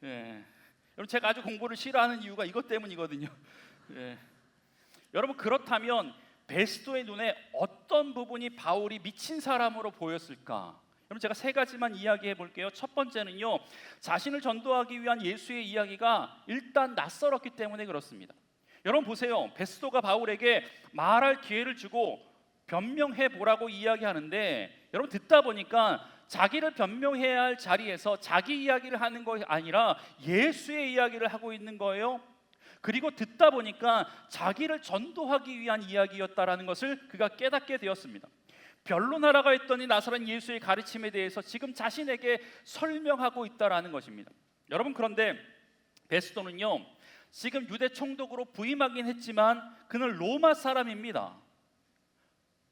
예. 여러분 제가 아주 공부를 싫어하는 이유가 이것 때문이거든요. 예. 여러분 그렇다면 베스도의 눈에 어떤 부분이 바울이 미친 사람으로 보였을까? 여러분 제가 세 가지만 이야기해 볼게요. 첫 번째는요, 자신을 전도하기 위한 예수의 이야기가 일단 낯설었기 때문에 그렇습니다. 여러분 보세요, 베스도가 바울에게 말할 기회를 주고 변명해 보라고 이야기하는데, 여러분 듣다 보니까 자기를 변명해야 할 자리에서 자기 이야기를 하는 것이 아니라 예수의 이야기를 하고 있는 거예요. 그리고 듣다 보니까 자기를 전도하기 위한 이야기였다라는 것을 그가 깨닫게 되었습니다. 변론하라고 했더니 나사렛 예수의 가르침에 대해서 지금 자신에게 설명하고 있다라는 것입니다. 여러분 그런데 베스도는요 지금 유대 총독으로 부임하긴 했지만 그는 로마 사람입니다.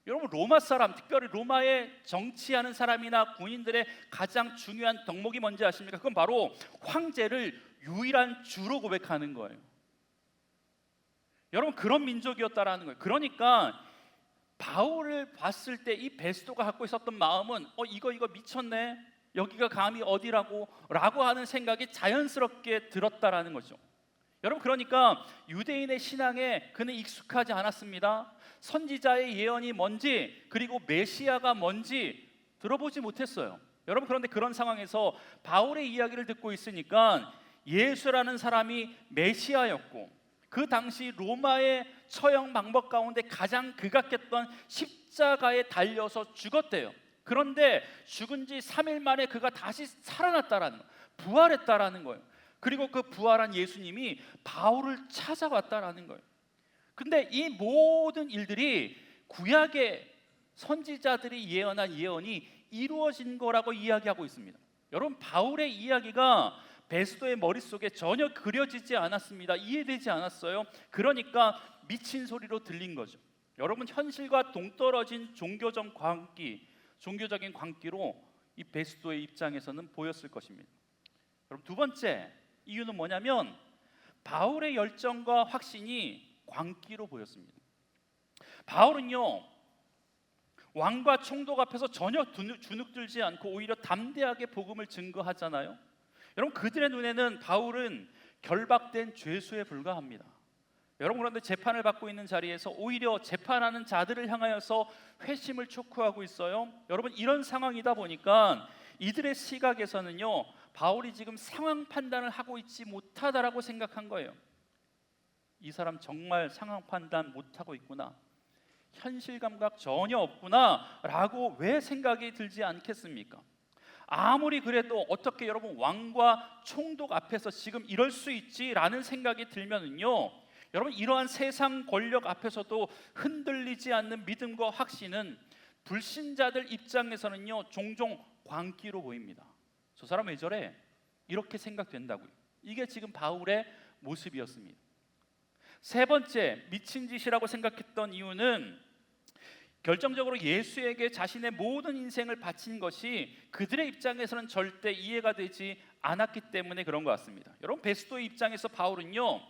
여러분 로마 사람, 특별히 로마에 정치하는 사람이나 군인들의 가장 중요한 덕목이 뭔지 아십니까? 그건 바로 황제를 유일한 주로 고백하는 거예요. 여러분 그런 민족이었다라는 거예요. 그러니까 바울을 봤을 때 이 베스도가 갖고 있었던 마음은 이거 미쳤네, 여기가 감히 어디라고 라고 하는 생각이 자연스럽게 들었다라는 거죠. 여러분, 그러니까 유대인의 신앙에 그는 익숙하지 않았습니다. 선지자의 예언이 뭔지, 그리고 메시아가 뭔지 들어보지 못했어요. 여러분, 그런데 그런 상황에서 바울의 이야기를 듣고 있으니까 예수라는 사람이 메시아였고, 그 당시 로마의 처형 방법 가운데 가장 극악했던 십자가에 달려서 죽었대요. 그런데 죽은 지 3일 만에 그가 다시 살아났다라는 거예요. 부활했다라는 거예요. 그리고 그 부활한 예수님이 바울을 찾아왔다라는 거예요. 근데 이 모든 일들이 구약의 선지자들이 예언한 예언이 이루어진 거라고 이야기하고 있습니다. 여러분, 바울의 이야기가 베스도의 머릿속에 전혀 그려지지 않았습니다. 이해되지 않았어요. 그러니까 미친 소리로 들린 거죠. 여러분, 현실과 동떨어진 종교적인 광기로 이 베스도의 입장에서는 보였을 것입니다. 여러분, 두 번째 이유는 뭐냐면 바울의 열정과 확신이 광기로 보였습니다. 바울은요, 왕과 총독 앞에서 전혀 주눅들지 않고 오히려 담대하게 복음을 증거하잖아요. 여러분, 그들의 눈에는 바울은 결박된 죄수에 불과합니다. 여러분, 그런데 재판을 받고 있는 자리에서 오히려 재판하는 자들을 향하여서 회심을 촉구하고 있어요. 여러분, 이런 상황이다 보니까 이들의 시각에서는요, 바울이 지금 상황 판단을 하고 있지 못하다라고 생각한 거예요. 이 사람 정말 상황 판단 못하고 있구나, 현실 감각 전혀 없구나 라고 왜 생각이 들지 않겠습니까? 아무리 그래도 어떻게 여러분 왕과 총독 앞에서 지금 이럴 수 있지라는 생각이 들면은요, 여러분, 이러한 세상 권력 앞에서도 흔들리지 않는 믿음과 확신은 불신자들 입장에서는요 종종 광기로 보입니다. 저 사람 왜 저래? 이렇게 생각된다고요. 이게 지금 바울의 모습이었습니다. 세 번째, 미친 짓이라고 생각했던 이유는 결정적으로 예수에게 자신의 모든 인생을 바친 것이 그들의 입장에서는 절대 이해가 되지 않았기 때문에 그런 것 같습니다. 여러분, 베스도의 입장에서 바울은요,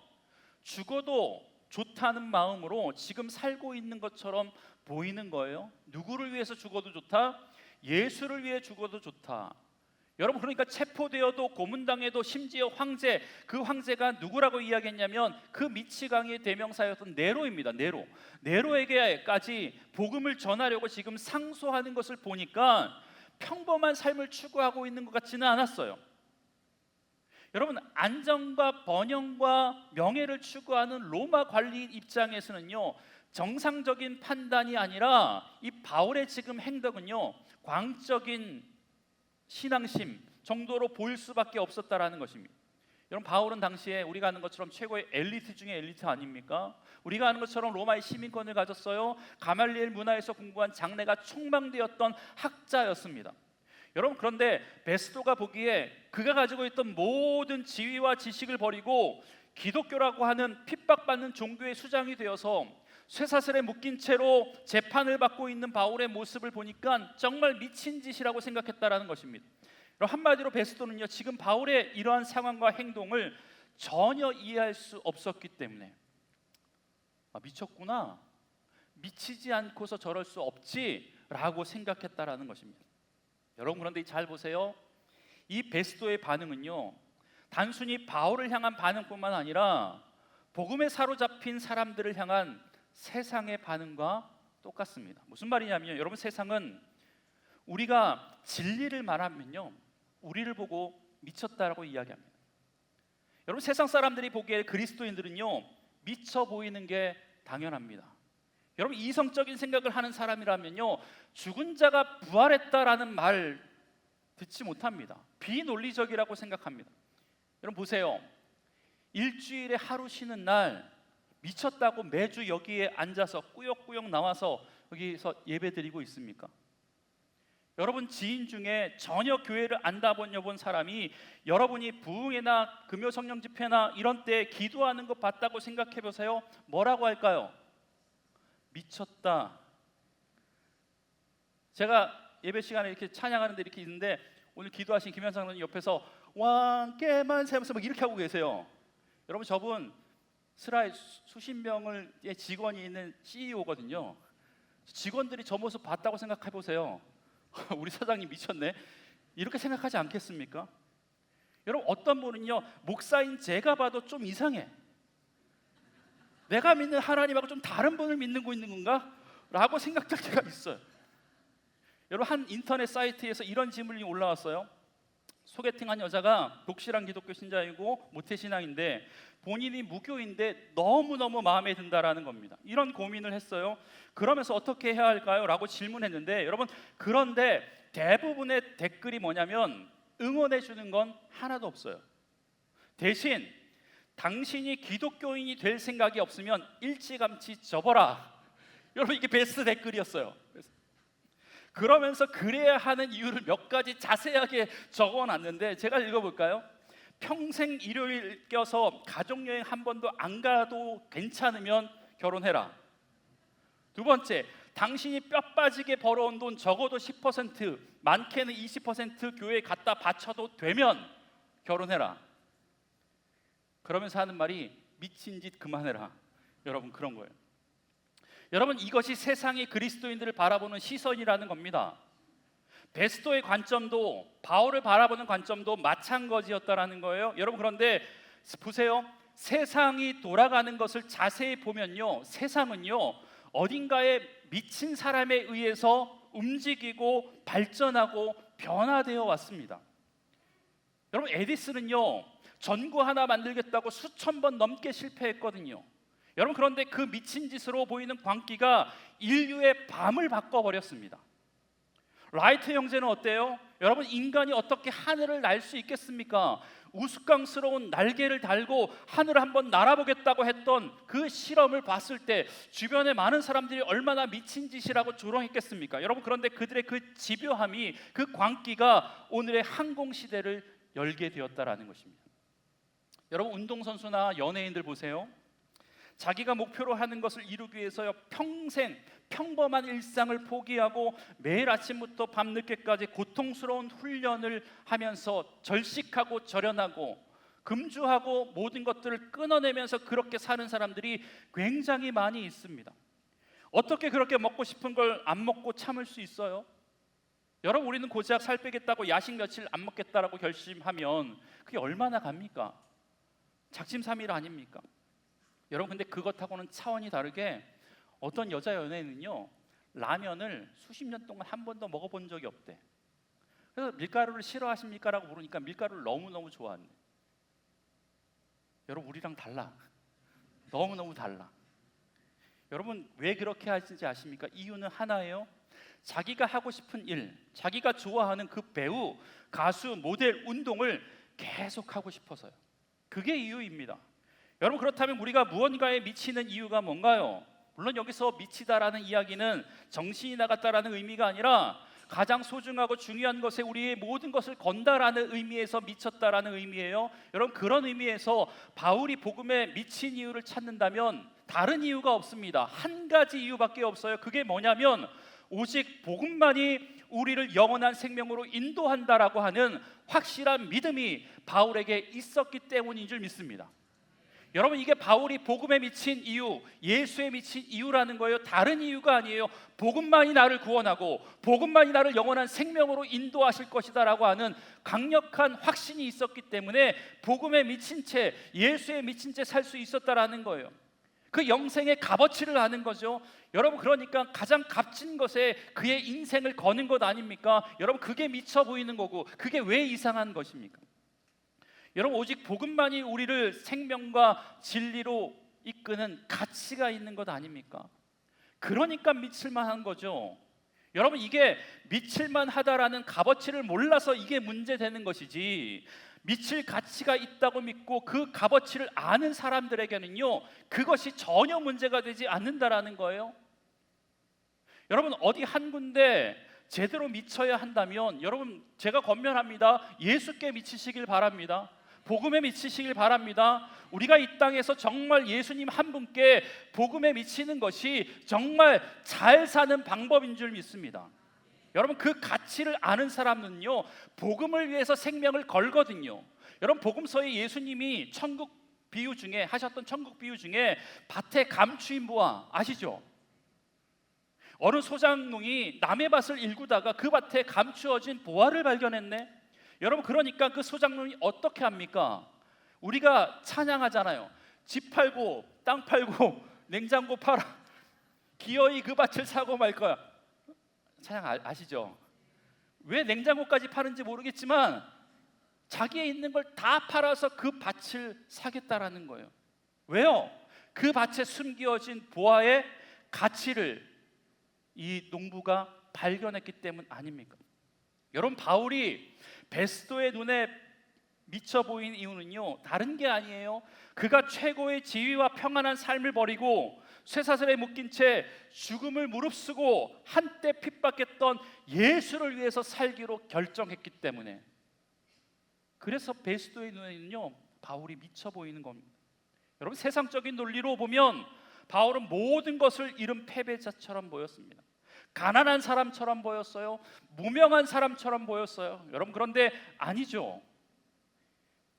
죽어도 좋다는 마음으로 지금 살고 있는 것처럼 보이는 거예요. 누구를 위해서 죽어도 좋다? 예수를 위해 죽어도 좋다. 여러분, 그러니까 체포되어도 고문당해도 심지어 황제, 그 황제가 누구라고 이야기했냐면 그 미치광이의 대명사였던 네로입니다. 네로에게까지 복음을 전하려고 지금 상소하는 것을 보니까 평범한 삶을 추구하고 있는 것 같지는 않았어요. 여러분, 안정과 번영과 명예를 추구하는 로마 관리인 입장에서는요, 정상적인 판단이 아니라 이 바울의 지금 행동은요, 광적인 신앙심 정도로 보일 수밖에 없었다라는 것입니다. 여러분, 바울은 당시에 우리가 아는 것처럼 최고의 엘리트 중에 엘리트 아닙니까? 우리가 아는 것처럼 로마의 시민권을 가졌어요. 가말리엘 문화에서 공부한 장래가 촉망되었던 학자였습니다. 여러분, 그런데 베스도가 보기에 그가 가지고 있던 모든 지위와 지식을 버리고 기독교라고 하는 핍박받는 종교의 수장이 되어서 쇠사슬에 묶인 채로 재판을 받고 있는 바울의 모습을 보니까 정말 미친 짓이라고 생각했다라는 것입니다. 한마디로 베스도는요, 지금 바울의 이러한 상황과 행동을 전혀 이해할 수 없었기 때문에 미쳤구나, 미치지 않고서 저럴 수 없지라고 생각했다라는 것입니다. 여러분, 그런데 잘 보세요. 이 베스도의 반응은요, 단순히 바울을 향한 반응뿐만 아니라 복음에 사로잡힌 사람들을 향한 세상의 반응과 똑같습니다. 무슨 말이냐면요, 여러분, 세상은 우리가 진리를 말하면요, 우리를 보고 미쳤다라고 이야기합니다. 여러분, 세상 사람들이 보기에 그리스도인들은요, 미쳐 보이는 게 당연합니다. 여러분, 이성적인 생각을 하는 사람이라면요, 죽은 자가 부활했다라는 말 듣지 못합니다. 비논리적이라고 생각합니다. 여러분 보세요. 일주일에 하루 쉬는 날 미쳤다고 매주 여기에 앉아서 꾸역꾸역 나와서 여기서 예배드리고 있습니까? 여러분, 지인 중에 전혀 교회를 안 다녀본 사람이 여러분이 부흥회나 금요성령 집회나 이런 때 기도하는 거 봤다고 생각해 보세요. 뭐라고 할까요? 미쳤다. 제가 예배 시간에 이렇게 찬양하는데 이렇게 있는데 오늘 기도하신 김현상 선생님 옆에서 왕께만 세면서 막 이렇게 하고 계세요. 여러분, 저분 스라의 수십 명의 직원이 있는 CEO거든요. 직원들이 저 모습 봤다고 생각해 보세요. 우리 사장님 미쳤네. 이렇게 생각하지 않겠습니까? 여러분 어떤 분은요 목사인 제가 봐도 좀 이상해. 내가 믿는 하나님하고 좀 다른 분을 믿는 거 있는 건가? 라고 생각할 때가 있어요. 여러분 한 인터넷 사이트에서 이런 질문이 올라왔어요. 소개팅한 여자가 독실한 기독교 신자이고 모태신앙인데 본인이 무교인데 너무너무 마음에 든다라는 겁니다. 이런 고민을 했어요. 그러면서 어떻게 해야 할까요? 라고 질문했는데 여러분 그런데 대부분의 댓글이 뭐냐면 응원해 주는 건 하나도 없어요. 대신 당신이 기독교인이 될 생각이 없으면 일찌감치 접어라. 여러분 이게 베스트 댓글이었어요. 그러면서 그래야 하는 이유를 몇 가지 자세하게 적어놨는데 제가 읽어볼까요? 평생 일요일 껴서 가족여행 한 번도 안 가도 괜찮으면 결혼해라. 두 번째, 당신이 뼈 빠지게 벌어온 돈 적어도 10%, 많게는 20% 교회에 갖다 바쳐도 되면 결혼해라. 그러면서 하는 말이 미친 짓 그만해라. 여러분 그런 거예요. 여러분 이것이 세상의 그리스도인들을 바라보는 시선이라는 겁니다. 베스토의 관점도 바울을 바라보는 관점도 마찬가지였다라는 거예요. 여러분 그런데 보세요. 세상이 돌아가는 것을 자세히 보면요. 세상은요. 어딘가에 미친 사람에 의해서 움직이고 발전하고 변화되어 왔습니다. 여러분 에디슨은요. 전구 하나 만들겠다고 수천 번 넘게 실패했거든요. 여러분 그런데 그 미친 짓으로 보이는 광기가 인류의 밤을 바꿔버렸습니다. 라이트 형제는 어때요? 여러분 인간이 어떻게 하늘을 날 수 있겠습니까? 우스꽝스러운 날개를 달고 하늘을 한번 날아보겠다고 했던 그 실험을 봤을 때 주변에 많은 사람들이 얼마나 미친 짓이라고 조롱했겠습니까? 여러분 그런데 그들의 그 집요함이 그 광기가 오늘의 항공시대를 열게 되었다라는 것입니다. 여러분 운동선수나 연예인들 보세요. 자기가 목표로 하는 것을 이루기 위해서 평생 평범한 일상을 포기하고 매일 아침부터 밤늦게까지 고통스러운 훈련을 하면서 절식하고 절연하고 금주하고 모든 것들을 끊어내면서 그렇게 사는 사람들이 굉장히 많이 있습니다. 어떻게 그렇게 먹고 싶은 걸 안 먹고 참을 수 있어요? 여러분 우리는 고작 살 빼겠다고 야식 며칠 안 먹겠다라고 결심하면 그게 얼마나 갑니까? 작심삼일 아닙니까? 여러분 근데 그것하고는 차원이 다르게 어떤 여자 연예인은요 라면을 수십 년 동안 한 번도 먹어본 적이 없대. 그래서 밀가루를 싫어하십니까? 라고 물으니까 밀가루를 너무너무 좋아한대. 여러분 우리랑 달라. 너무너무 달라. 여러분 왜 그렇게 하시는지 아십니까? 이유는 하나예요. 자기가 하고 싶은 일, 자기가 좋아하는 그 배우, 가수, 모델, 운동을 계속 하고 싶어서요. 그게 이유입니다. 여러분 그렇다면 우리가 무언가에 미치는 이유가 뭔가요? 물론 여기서 미치다라는 이야기는 정신이 나갔다라는 의미가 아니라 가장 소중하고 중요한 것에 우리의 모든 것을 건다라는 의미에서 미쳤다라는 의미예요. 여러분 그런 의미에서 바울이 복음에 미친 이유를 찾는다면 다른 이유가 없습니다. 한 가지 이유밖에 없어요. 그게 뭐냐면 오직 복음만이 우리를 영원한 생명으로 인도한다라고 하는 확실한 믿음이 바울에게 있었기 때문인 줄 믿습니다. 여러분 이게 바울이 복음에 미친 이유, 예수에 미친 이유라는 거예요. 다른 이유가 아니에요. 복음만이 나를 구원하고 복음만이 나를 영원한 생명으로 인도하실 것이다라고 하는 강력한 확신이 있었기 때문에 복음에 미친 채, 예수에 미친 채 살 수 있었다라는 거예요. 그 영생의 값어치를 아는 거죠. 여러분 그러니까 가장 값진 것에 그의 인생을 거는 것 아닙니까? 여러분 그게 미쳐 보이는 거고 그게 왜 이상한 것입니까? 여러분 오직 복음만이 우리를 생명과 진리로 이끄는 가치가 있는 것 아닙니까? 그러니까 미칠만한 거죠. 여러분 이게 미칠만하다라는 값어치를 몰라서 이게 문제되는 것이지 미칠 가치가 있다고 믿고 그 값어치를 아는 사람들에게는요 그것이 전혀 문제가 되지 않는다라는 거예요. 여러분 어디 한 군데 제대로 미쳐야 한다면 여러분 제가 권면합니다. 예수께 미치시길 바랍니다. 복음에 미치시길 바랍니다. 우리가 이 땅에서 정말 예수님 한 분께 복음에 미치는 것이 정말 잘 사는 방법인 줄 믿습니다. 여러분 그 가치를 아는 사람은요 복음을 위해서 생명을 걸거든요. 여러분 복음서에 예수님이 천국 비유 중에 하셨던 천국 비유 중에 밭에 감추인 보아 아시죠? 어느 소장농이 남의 밭을 일구다가 그 밭에 감추어진 보화를 발견했네. 여러분, 그러니까 그 소장농이 어떻게 합니까? 우리가 찬양하잖아요. 집 팔고 땅 팔고 냉장고 팔아 기어이 그 밭을 사고 말 거야. 찬양 아시죠? 왜 냉장고까지 파는지 모르겠지만 자기의 있는 걸 다 팔아서 그 밭을 사겠다라는 거예요. 왜요? 그 밭에 숨겨진 보화의 가치를 이 농부가 발견했기 때문 아닙니까? 여러분, 바울이 베스도의 눈에 미쳐 보인 이유는요, 다른 게 아니에요. 그가 최고의 지위와 평안한 삶을 버리고 쇠사슬에 묶인 채 죽음을 무릅쓰고 한때 핍박했던 예수를 위해서 살기로 결정했기 때문에, 그래서 베스도의 눈에는요 바울이 미쳐 보이는 겁니다. 여러분, 세상적인 논리로 보면 바울은 모든 것을 잃은 패배자처럼 보였습니다. 가난한 사람처럼 보였어요. 무명한 사람처럼 보였어요. 여러분, 그런데 아니죠.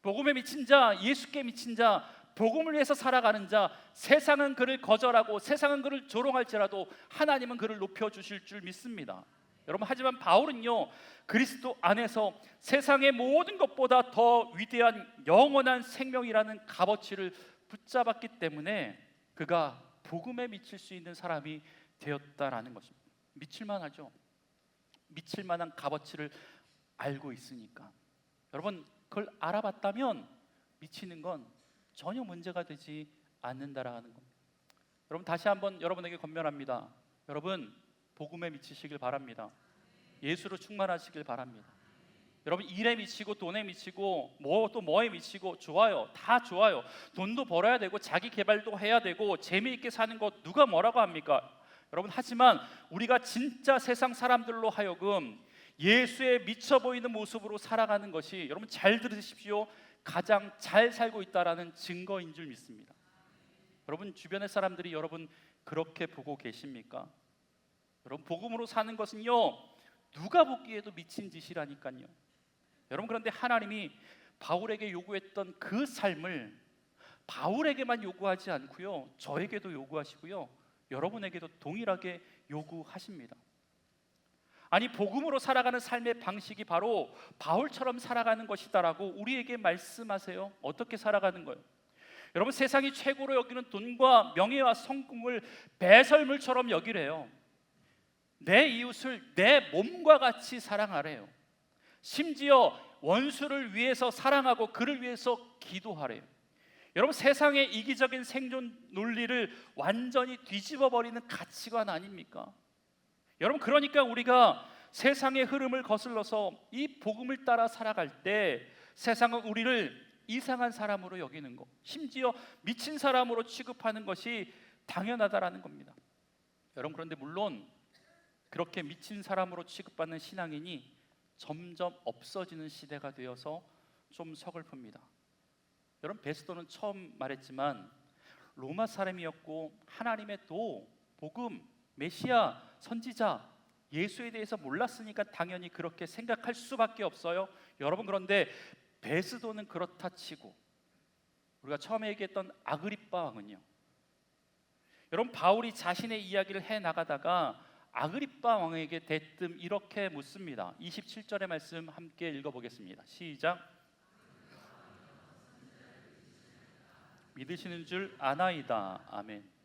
복음에 미친 자, 예수께 미친 자, 복음을 위해서 살아가는 자, 세상은 그를 거절하고 세상은 그를 조롱할지라도 하나님은 그를 높여주실 줄 믿습니다. 여러분, 하지만 바울은요 그리스도 안에서 세상의 모든 것보다 더 위대한 영원한 생명이라는 값어치를 붙잡았기 때문에 그가 복음에 미칠 수 있는 사람이 되었다라는 것입니다. 미칠만하죠. 미칠만한 값어치를 알고 있으니까. 여러분, 그걸 알아봤다면 미치는 건 전혀 문제가 되지 않는다라는 겁니다. 여러분, 다시 한번 여러분에게 권면합니다. 여러분, 복음에 미치시길 바랍니다. 예수로 충만하시길 바랍니다. 여러분, 일에 미치고 돈에 미치고 뭐에 미치고 좋아요. 다 좋아요. 돈도 벌어야 되고 자기 개발도 해야 되고 재미있게 사는 것 누가 뭐라고 합니까? 여러분, 하지만 우리가 진짜 세상 사람들로 하여금 예수에 미쳐 보이는 모습으로 살아가는 것이, 여러분 잘 들으십시오, 가장 잘 살고 있다라는 증거인 줄 믿습니다. 여러분, 주변의 사람들이 여러분 그렇게 보고 계십니까? 여러분, 복음으로 사는 것은요 누가 보기에도 미친 짓이라니까요. 여러분, 그런데 하나님이 바울에게 요구했던 그 삶을 바울에게만 요구하지 않고요 저에게도 요구하시고요 여러분에게도 동일하게 요구하십니다. 아니, 복음으로 살아가는 삶의 방식이 바로 바울처럼 살아가는 것이다라고 우리에게 말씀하세요. 어떻게 살아가는 거예요? 여러분, 세상이 최고로 여기는 돈과 명예와 성공을 배설물처럼 여기래요. 내 이웃을 내 몸과 같이 사랑하래요. 심지어 원수를 위해서 사랑하고 그를 위해서 기도하래요. 여러분, 세상의 이기적인 생존 논리를 완전히 뒤집어 버리는 가치관 아닙니까? 여러분, 그러니까 우리가 세상의 흐름을 거슬러서 이 복음을 따라 살아갈 때 세상은 우리를 이상한 사람으로 여기는 것, 심지어 미친 사람으로 취급하는 것이 당연하다라는 겁니다. 여러분, 그런데 물론 그렇게 미친 사람으로 취급받는 신앙인이 점점 없어지는 시대가 되어서 좀 서글픕니다. 여러분, 베스도는 처음 말했지만 로마 사람이었고 하나님의 도, 복음, 메시아, 선지자, 예수에 대해서 몰랐으니까 당연히 그렇게 생각할 수밖에 없어요. 여러분, 그런데 베스도는 그렇다 치고 우리가 처음에 얘기했던 아그리빠 왕은요, 여러분, 바울이 자신의 이야기를 해나가다가 아그리빠 왕에게 대뜸 이렇게 묻습니다. 27절의 말씀 함께 읽어보겠습니다. 시작. 믿으시는 줄 아나이다. 아멘.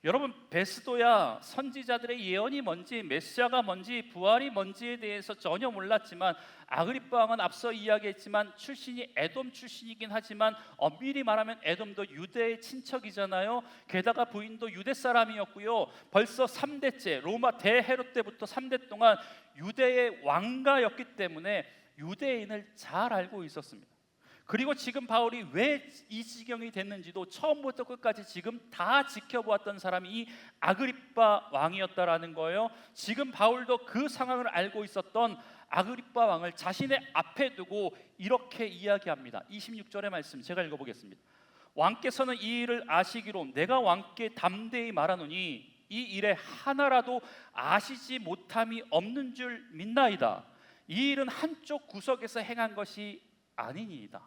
여러분, 베스도야 선지자들의 예언이 뭔지, 메시아가 뭔지, 부활이 뭔지에 대해서 전혀 몰랐지만, 아그리빠 왕은 앞서 이야기했지만 출신이 에돔 출신이긴 하지만 엄밀히 말하면 에돔도 유대의 친척이잖아요. 게다가 부인도 유대 사람이었고요. 벌써 3대째 로마 대헤롯 때부터 3대 동안 유대의 왕가였기 때문에 유대인을 잘 알고 있었습니다. 그리고 지금 바울이 왜 이 지경이 됐는지도 처음부터 끝까지 지금 다 지켜보았던 사람이 이 아그리빠 왕이었다라는 거예요. 지금 바울도 그 상황을 알고 있었던 아그리빠 왕을 자신의 앞에 두고 이렇게 이야기합니다. 26절의 말씀 제가 읽어보겠습니다. 왕께서는 이 일을 아시기로 내가 왕께 담대히 말하노니 이 일에 하나라도 아시지 못함이 없는 줄 믿나이다. 이 일은 한쪽 구석에서 행한 것이 아니니이다.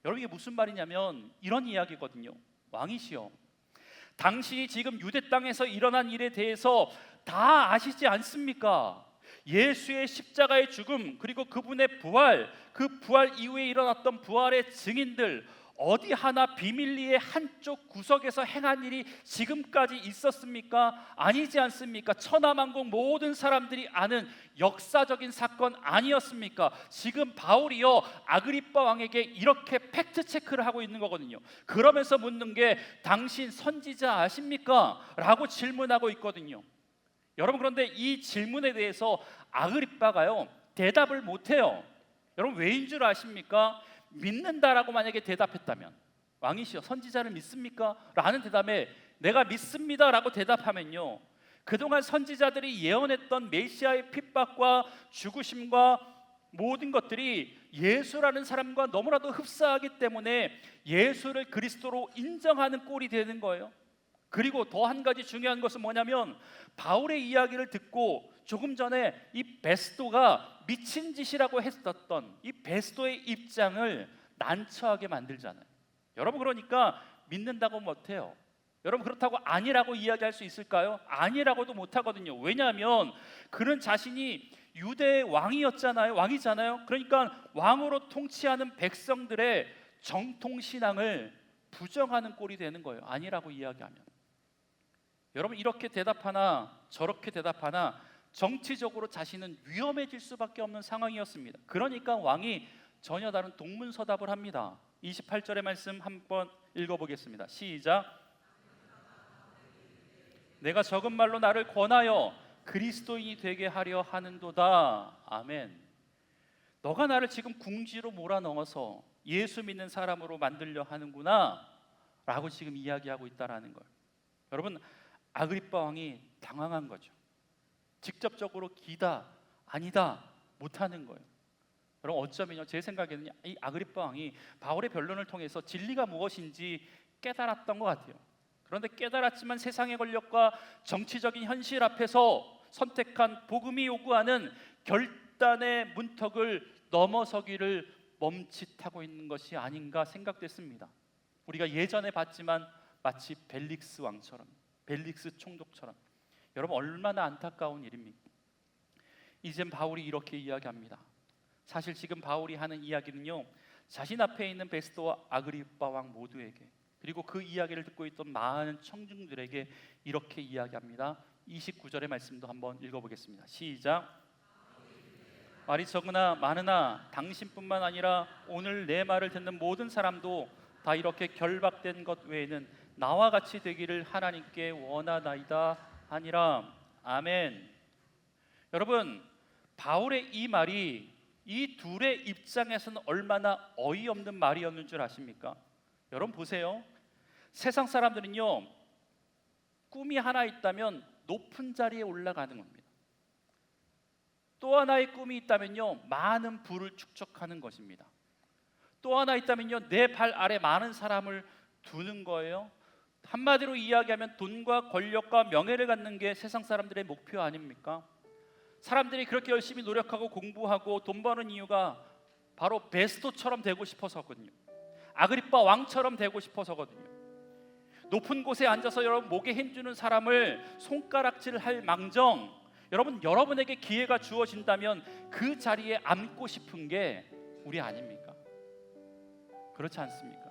여러분, 이게 무슨 말이냐면 이런 이야기거든요. 왕이시여, 당신이 지금 유대 땅에서 일어난 일에 대해서 다 아시지 않습니까? 예수의 십자가의 죽음, 그리고 그분의 부활, 그 부활 이후에 일어났던 부활의 증인들, 어디 하나 비밀리에 한쪽 구석에서 행한 일이 지금까지 있었습니까? 아니지 않습니까? 천하만국 모든 사람들이 아는 역사적인 사건 아니었습니까? 지금 바울이요, 아그리빠 왕에게 이렇게 팩트 체크를 하고 있는 거거든요. 그러면서 묻는 게 당신 선지자 아십니까? 라고 질문하고 있거든요. 여러분, 그런데 이 질문에 대해서 아그리빠가요, 대답을 못해요. 여러분, 왜인 줄 아십니까? 믿는다라고 만약에 대답했다면, 왕이시여 선지자를 믿습니까? 라는 대답에 내가 믿습니다 라고 대답하면요, 그동안 선지자들이 예언했던 메시아의 핍박과 죽으심과 모든 것들이 예수라는 사람과 너무나도 흡사하기 때문에 예수를 그리스도로 인정하는 꼴이 되는 거예요. 그리고 더 한 가지 중요한 것은 뭐냐면, 바울의 이야기를 듣고 조금 전에 이 베스도가 미친 짓이라고 했었던 이 베스도의 입장을 난처하게 만들잖아요. 여러분, 그러니까 믿는다고 못해요. 여러분, 그렇다고 아니라고 이야기할 수 있을까요? 아니라고도 못하거든요. 왜냐하면 그는 자신이 유대의 왕이었잖아요. 왕이잖아요. 그러니까 왕으로 통치하는 백성들의 정통신앙을 부정하는 꼴이 되는 거예요. 아니라고 이야기하면. 여러분, 이렇게 대답하나 저렇게 대답하나 정치적으로 자신은 위험해질 수밖에 없는 상황이었습니다. 그러니까 왕이 전혀 다른 동문서답을 합니다. 28절의 말씀 한번 읽어보겠습니다. 시작. 내가 적은 말로 나를 권하여 그리스도인이 되게 하려 하는도다. 아멘. 너가 나를 지금 궁지로 몰아넣어서 예수 믿는 사람으로 만들려 하는구나 라고 지금 이야기하고 있다라는 걸. 여러분, 아그리빠 왕이 당황한 거죠. 직접적으로 기다, 아니다 못하는 거예요. 여러분, 어쩌면요, 제 생각에는 이 아그리빠 왕이 바울의 변론을 통해서 진리가 무엇인지 깨달았던 것 같아요. 그런데 깨달았지만 세상의 권력과 정치적인 현실 앞에서 선택한 복음이 요구하는 결단의 문턱을 넘어서기를 멈칫하고 있는 것이 아닌가 생각됐습니다. 우리가 예전에 봤지만 마치 벨릭스 왕처럼, 벨릭스 총독처럼. 여러분, 얼마나 안타까운 일입니까? 이젠 바울이 이렇게 이야기합니다. 사실 지금 바울이 하는 이야기는요, 자신 앞에 있는 베스도와 아그리빠 왕 모두에게, 그리고 그 이야기를 듣고 있던 많은 청중들에게 이렇게 이야기합니다. 29절의 말씀도 한번 읽어보겠습니다. 시작. 말이 적으나 많으나 당신뿐만 아니라 오늘 내 말을 듣는 모든 사람도 다 이렇게 결박된 것 외에는 나와 같이 되기를 하나님께 원하나이다 하니라. 아멘. 여러분, 바울의 이 말이 이 둘의 입장에서는 얼마나 어이없는 말이었는 줄 아십니까? 여러분 보세요. 세상 사람들은요, 꿈이 하나 있다면 높은 자리에 올라가는 겁니다. 또 하나의 꿈이 있다면요, 많은 부를 축적하는 것입니다. 또 하나 있다면요, 내 발 아래 많은 사람을 두는 거예요. 한마디로 이야기하면 돈과 권력과 명예를 갖는 게 세상 사람들의 목표 아닙니까? 사람들이 그렇게 열심히 노력하고 공부하고 돈 버는 이유가 바로 베스도처럼 되고 싶어서거든요. 아그리빠 왕처럼 되고 싶어서거든요. 높은 곳에 앉아서 여러분 목에 힘주는 사람을 손가락질할 망정, 여러분에게 기회가 주어진다면 그 자리에 앉고 싶은 게 우리 아닙니까? 그렇지 않습니까?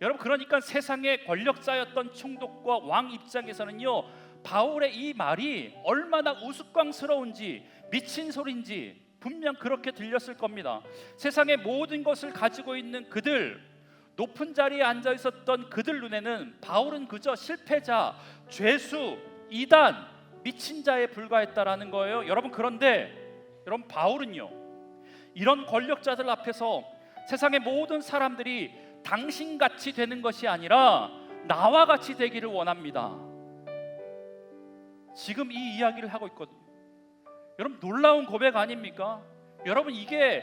여러분, 그러니까 세상의 권력자였던 총독과 왕 입장에서는요, 바울의 이 말이 얼마나 우스꽝스러운지, 미친 소리인지 분명 그렇게 들렸을 겁니다. 세상의 모든 것을 가지고 있는 그들, 높은 자리에 앉아 있었던 그들 눈에는 바울은 그저 실패자, 죄수, 이단, 미친 자에 불과했다라는 거예요. 여러분, 그런데 여러분, 바울은요, 이런 권력자들 앞에서 세상의 모든 사람들이 당신같이 되는 것이 아니라 나와 같이 되기를 원합니다. 지금 이 이야기를 하고 있거든요. 여러분, 놀라운 고백 아닙니까? 여러분, 이게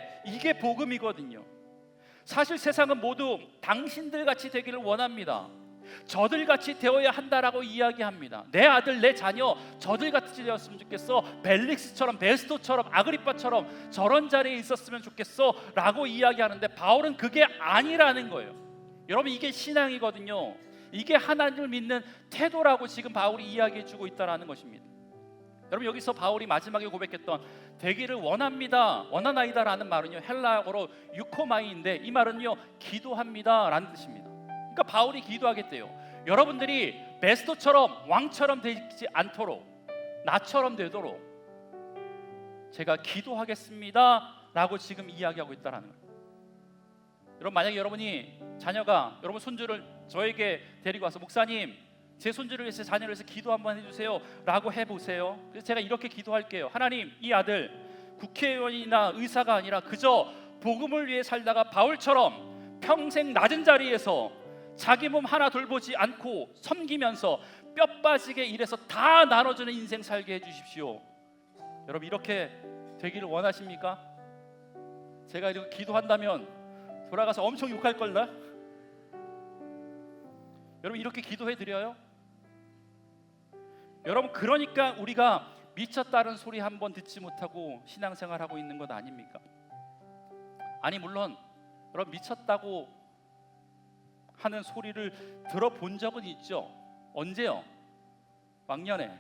복음이거든요. 사실 세상은 모두 당신들 같이 되기를 원합니다. 저들 같이 되어야 한다라고 이야기합니다. 내 아들, 내 자녀 저들 같이 되었으면 좋겠어. 벨릭스처럼, 베스도처럼, 아그리빠처럼 저런 자리에 있었으면 좋겠어 라고 이야기하는데 바울은 그게 아니라는 거예요. 여러분, 이게 신앙이거든요. 이게 하나님을 믿는 태도라고 지금 바울이 이야기해 주고 있다는 것입니다. 여러분, 여기서 바울이 마지막에 고백했던 되기를 원합니다, 원하나이다라는 말은요, 헬라어로 유코마이인데 이 말은요, 기도합니다라는 뜻입니다. 그러니까 바울이 기도하겠대요. 여러분들이 베스토처럼 왕처럼 되지 않도록, 나처럼 되도록 제가 기도하겠습니다라고 지금 이야기하고 있다는 거예요. 여러분, 만약에 여러분이 자녀가 여러분 손주를 저에게 데리고 와서 목사님, 제 손주를 위해서, 자녀를 위해서 기도 한번 해주세요 라고 해보세요. 그래서 제가 이렇게 기도할게요. 하나님, 이 아들 국회의원이나 의사가 아니라 그저 복음을 위해 살다가 바울처럼 평생 낮은 자리에서 자기 몸 하나 돌보지 않고 섬기면서 뼈 빠지게 일해서 다 나눠주는 인생 살게 해주십시오. 여러분, 이렇게 되기를 원하십니까? 제가 이렇게 기도한다면 돌아가서 엄청 욕할 걸나? 여러분, 이렇게 기도해 드려요? 여러분, 그러니까 우리가 미쳤다는 소리 한번 듣지 못하고 신앙생활하고 있는 것 아닙니까? 아니, 물론 여러분, 미쳤다고 하는 소리를 들어본 적은 있죠. 언제요? 왕년에.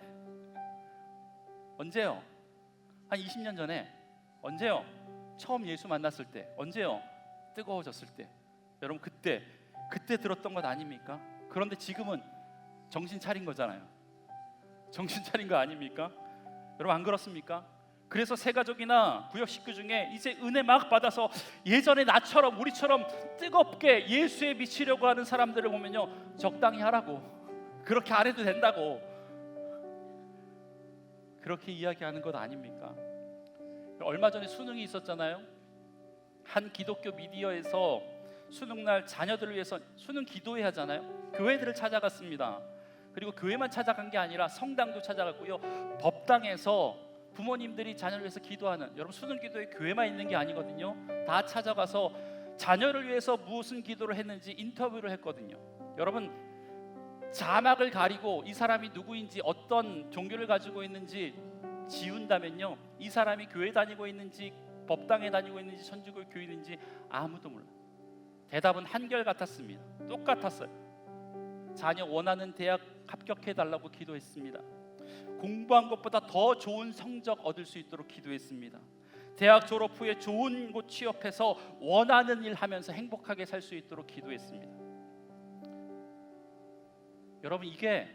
언제요? 한 20년 전에. 언제요? 처음 예수 만났을 때. 언제요? 뜨거워졌을 때. 여러분, 그때 들었던 것 아닙니까? 그런데 지금은 정신 차린 거잖아요. 정신 차린 거 아닙니까? 여러분, 안 그렇습니까? 그래서 새 가족이나 구역 식구 중에 이제 은혜 막 받아서 예전에 나처럼, 우리처럼 뜨겁게 예수에 미치려고 하는 사람들을 보면요, 적당히 하라고, 그렇게 안 해도 된다고, 그렇게 이야기하는 것 아닙니까? 얼마 전에 수능이 있었잖아요. 한 기독교 미디어에서 수능날 자녀들을 위해서 수능 기도회 하잖아요. 교회들을 찾아갔습니다. 그리고 교회만 찾아간 게 아니라 성당도 찾아갔고요, 법당에서 부모님들이 자녀를 위해서 기도하는, 여러분, 수능 기도회 교회만 있는 게 아니거든요. 다 찾아가서 자녀를 위해서 무슨 기도를 했는지 인터뷰를 했거든요. 여러분, 자막을 가리고 이 사람이 누구인지, 어떤 종교를 가지고 있는지 지운다면요, 이 사람이 교회 다니고 있는지, 법당에 다니고 있는지, 천주교 교인인지 아무도 몰라. 대답은 한결같았습니다. 똑같았어요. 자녀 원하는 대학 합격해달라고 기도했습니다. 공부한 것보다 더 좋은 성적 얻을 수 있도록 기도했습니다. 대학 졸업 후에 좋은 곳 취업해서 원하는 일 하면서 행복하게 살 수 있도록 기도했습니다. 여러분, 이게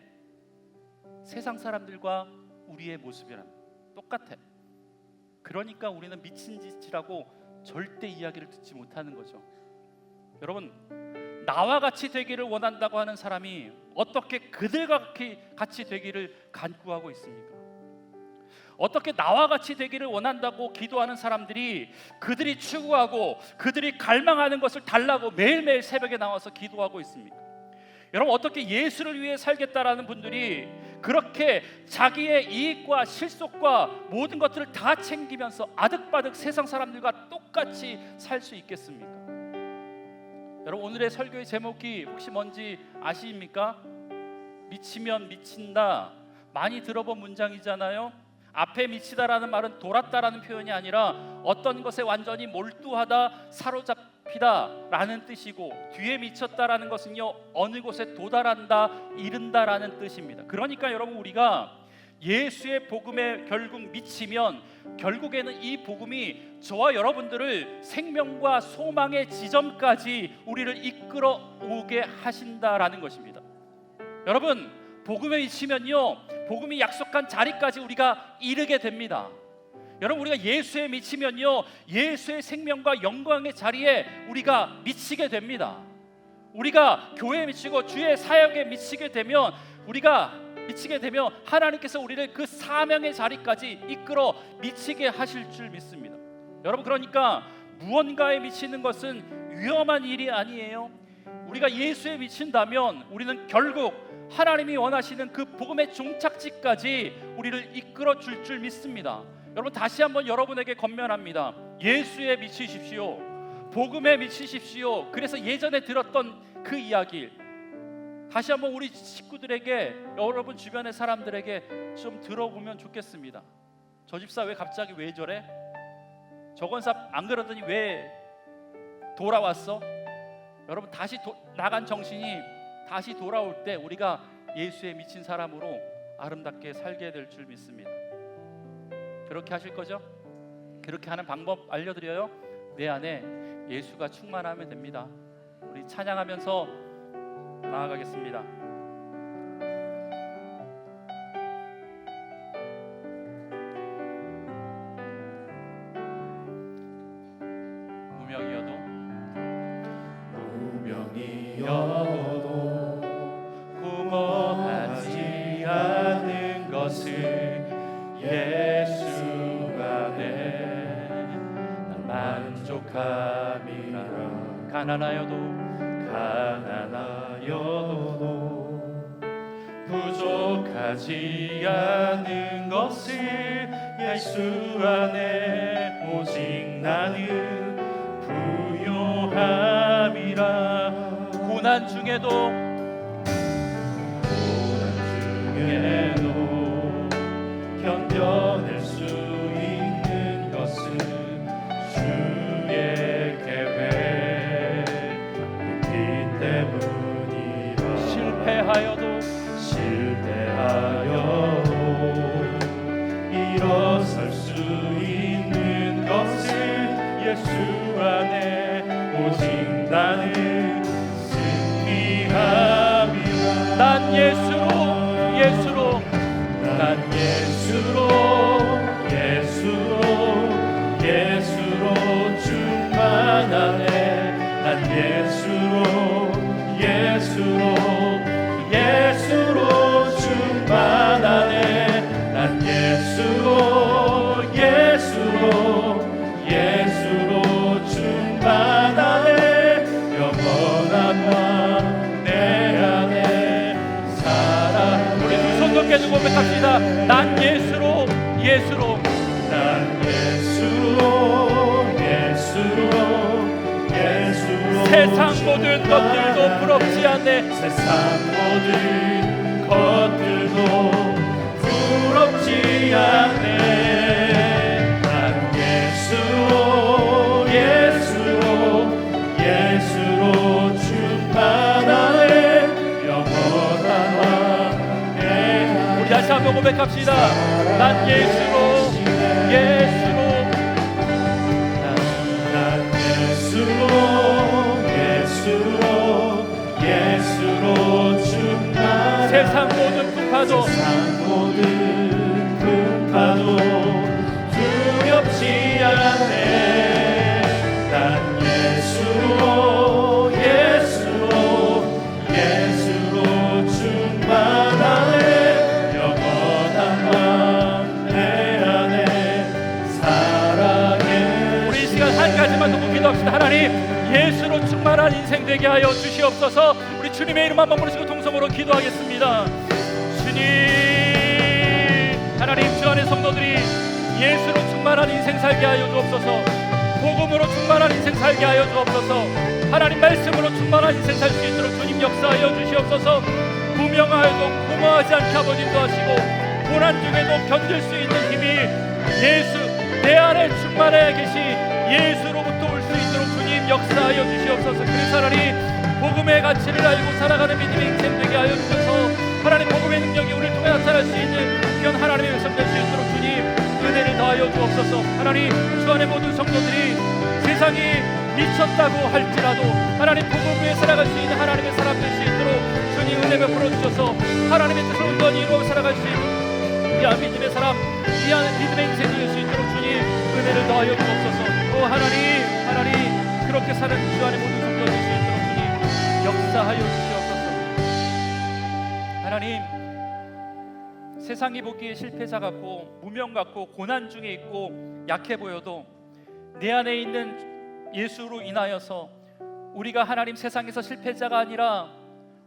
세상 사람들과 우리의 모습이랍니다. 똑같아. 그러니까 우리는 미친 짓이라고 절대 이야기를 듣지 못하는 거죠. 여러분, 나와 같이 되기를 원한다고 하는 사람이 어떻게 그들과 같이 되기를 간구하고 있습니까? 어떻게 나와 같이 되기를 원한다고 기도하는 사람들이 그들이 추구하고 그들이 갈망하는 것을 달라고 매일매일 새벽에 나와서 기도하고 있습니까? 여러분, 어떻게 예수를 위해 살겠다라는 분들이 그렇게 자기의 이익과 실속과 모든 것들을 다 챙기면서 아득바득 세상 사람들과 똑같이 살 수 있겠습니까? 여러분, 오늘의 설교의 제목이 혹시 뭔지 아십니까? 미치면 미친다. 많이 들어본 문장이잖아요. 앞에 미치다라는 말은 돌았다라는 표현이 아니라 어떤 것에 완전히 몰두하다, 사로잡히다 라는 뜻이고, 뒤에 미쳤다라는 것은요, 어느 곳에 도달한다, 이른다라는 뜻입니다. 그러니까 여러분, 우리가 예수의 복음에 결국 미치면 결국에는 이 복음이 저와 여러분들을 생명과 소망의 지점까지 우리를 이끌어 오게 하신다라는 것입니다. 여러분, 복음에 미치면요, 복음이 약속한 자리까지 우리가 이르게 됩니다. 여러분, 우리가 예수에 미치면요, 예수의 생명과 영광의 자리에 우리가 미치게 됩니다. 우리가 교회에 미치고 주의 사역에 미치게 되면, 하나님께서 우리를 그 사명의 자리까지 이끌어 미치게 하실 줄 믿습니다. 여러분, 그러니까 무언가에 미치는 것은 위험한 일이 아니에요. 우리가 예수에 미친다면 우리는 결국 하나님이 원하시는 그 복음의 종착지까지 우리를 이끌어 줄 줄 믿습니다. 여러분, 다시 한번 여러분에게 권면합니다. 예수에 미치십시오. 복음에 미치십시오. 그래서 예전에 들었던 그 이야기 다시 한번 우리 식구들에게, 여러분 주변의 사람들에게 좀 들어보면 좋겠습니다. 저 집사 왜 갑자기 왜 저래? 저 권사 안 그러더니 왜 돌아왔어? 여러분, 다시 나간 정신이 다시 돌아올 때 우리가 예수에 미친 사람으로 아름답게 살게 될 줄 믿습니다. 그렇게 하실 거죠? 그렇게 하는 방법 알려드려요. 내 안에 예수가 충만하면 됩니다. 우리 찬양하면서 나아가겠습니다.
무명이어도 구원하지 않는 것을 예수 안에 난 만족함이라. 가난하여도 부족하지 않은 것을 예수 안에 오직 나는 부요함이라.
고난 중에도
견뎌낼 수 있는 것은 주의 계획 있기 때문이라. 실패하여도 일어설 수 있는 것을 예수 안에 오직 나는 승리함이라.
난 예수로
충만하네. 난 예수로 충만하네. 난 예수로 충만하네. 영원한 왕 내 안에 살아.
우리 두 손 높게 들고 고백합시다. 난 예수로 세상 모든 것들도 부럽지 않네.
세상 모든 것들도 부럽지 않네. 난 예수로 충만하네. 영원한 왕 내 안에.
우리 다시 한번 고백합시다. 난 예수로 충만하네. 세상 모든 풍파도 두렵지 않네. 난 예수로 충만하네. 영원한 왕 내 안에 사랑해. 우리 이 시간 한 가지만 놓고 기도합시다. 하나님, 예수로 충만한 인생 되게 하여 주시옵소서. 우리 주님의 이름 한번 부르시고 통성으로 기도하겠습니다. 주님, 하나님, 주 안의 성도들이 예수로 충만한 인생 살게 하여 주옵소서. 복음으로 충만한 인생 살게 하여 주옵소서. 하나님 말씀으로 충만한 인생 살 수 있도록 주님 역사하여 주시옵소서. 무명하여도 공허하지 않게 아버님 도하시고 고난 중에도 견딜 수 있는 힘이 예수 내 안에 충만해 계시 예수로부터 올 수 있도록 주님 역사하여 주시옵소서. 그래서 하나님 복음의 가치를 알고 살아가는 믿음의 인생 되게 하여 주셔서 하나님 복음의 능력이 우리를 통해 나타날 수 있는 그런 하나님의 백성 될 수 있도록 주님 은혜를 더하여 주옵소서. 하나님 주 안의 모든 성도들이 세상이 미쳤다고 할지라도 하나님 복음 위에 살아갈 수 있는 하나님의 사람 될 수 있도록 주님 은혜 베풀어 주셔서 하나님의 뜻을 온전히 이루어 살아갈 수 있는 귀한 믿음의 사람, 귀한 믿음의 인생이 될 수 있도록 주님 은혜를 더하여 주옵소서. 오 하나님 그렇게 사는 주 안의 모든 성도 될 수 있도록 주님 역사하여 주시옵소서. 하나님 세상이 보기에 실패자 같고 무명 같고 고난 중에 있고 약해 보여도 내 안에 있는 예수로 인하여서 우리가 하나님 세상에서 실패자가 아니라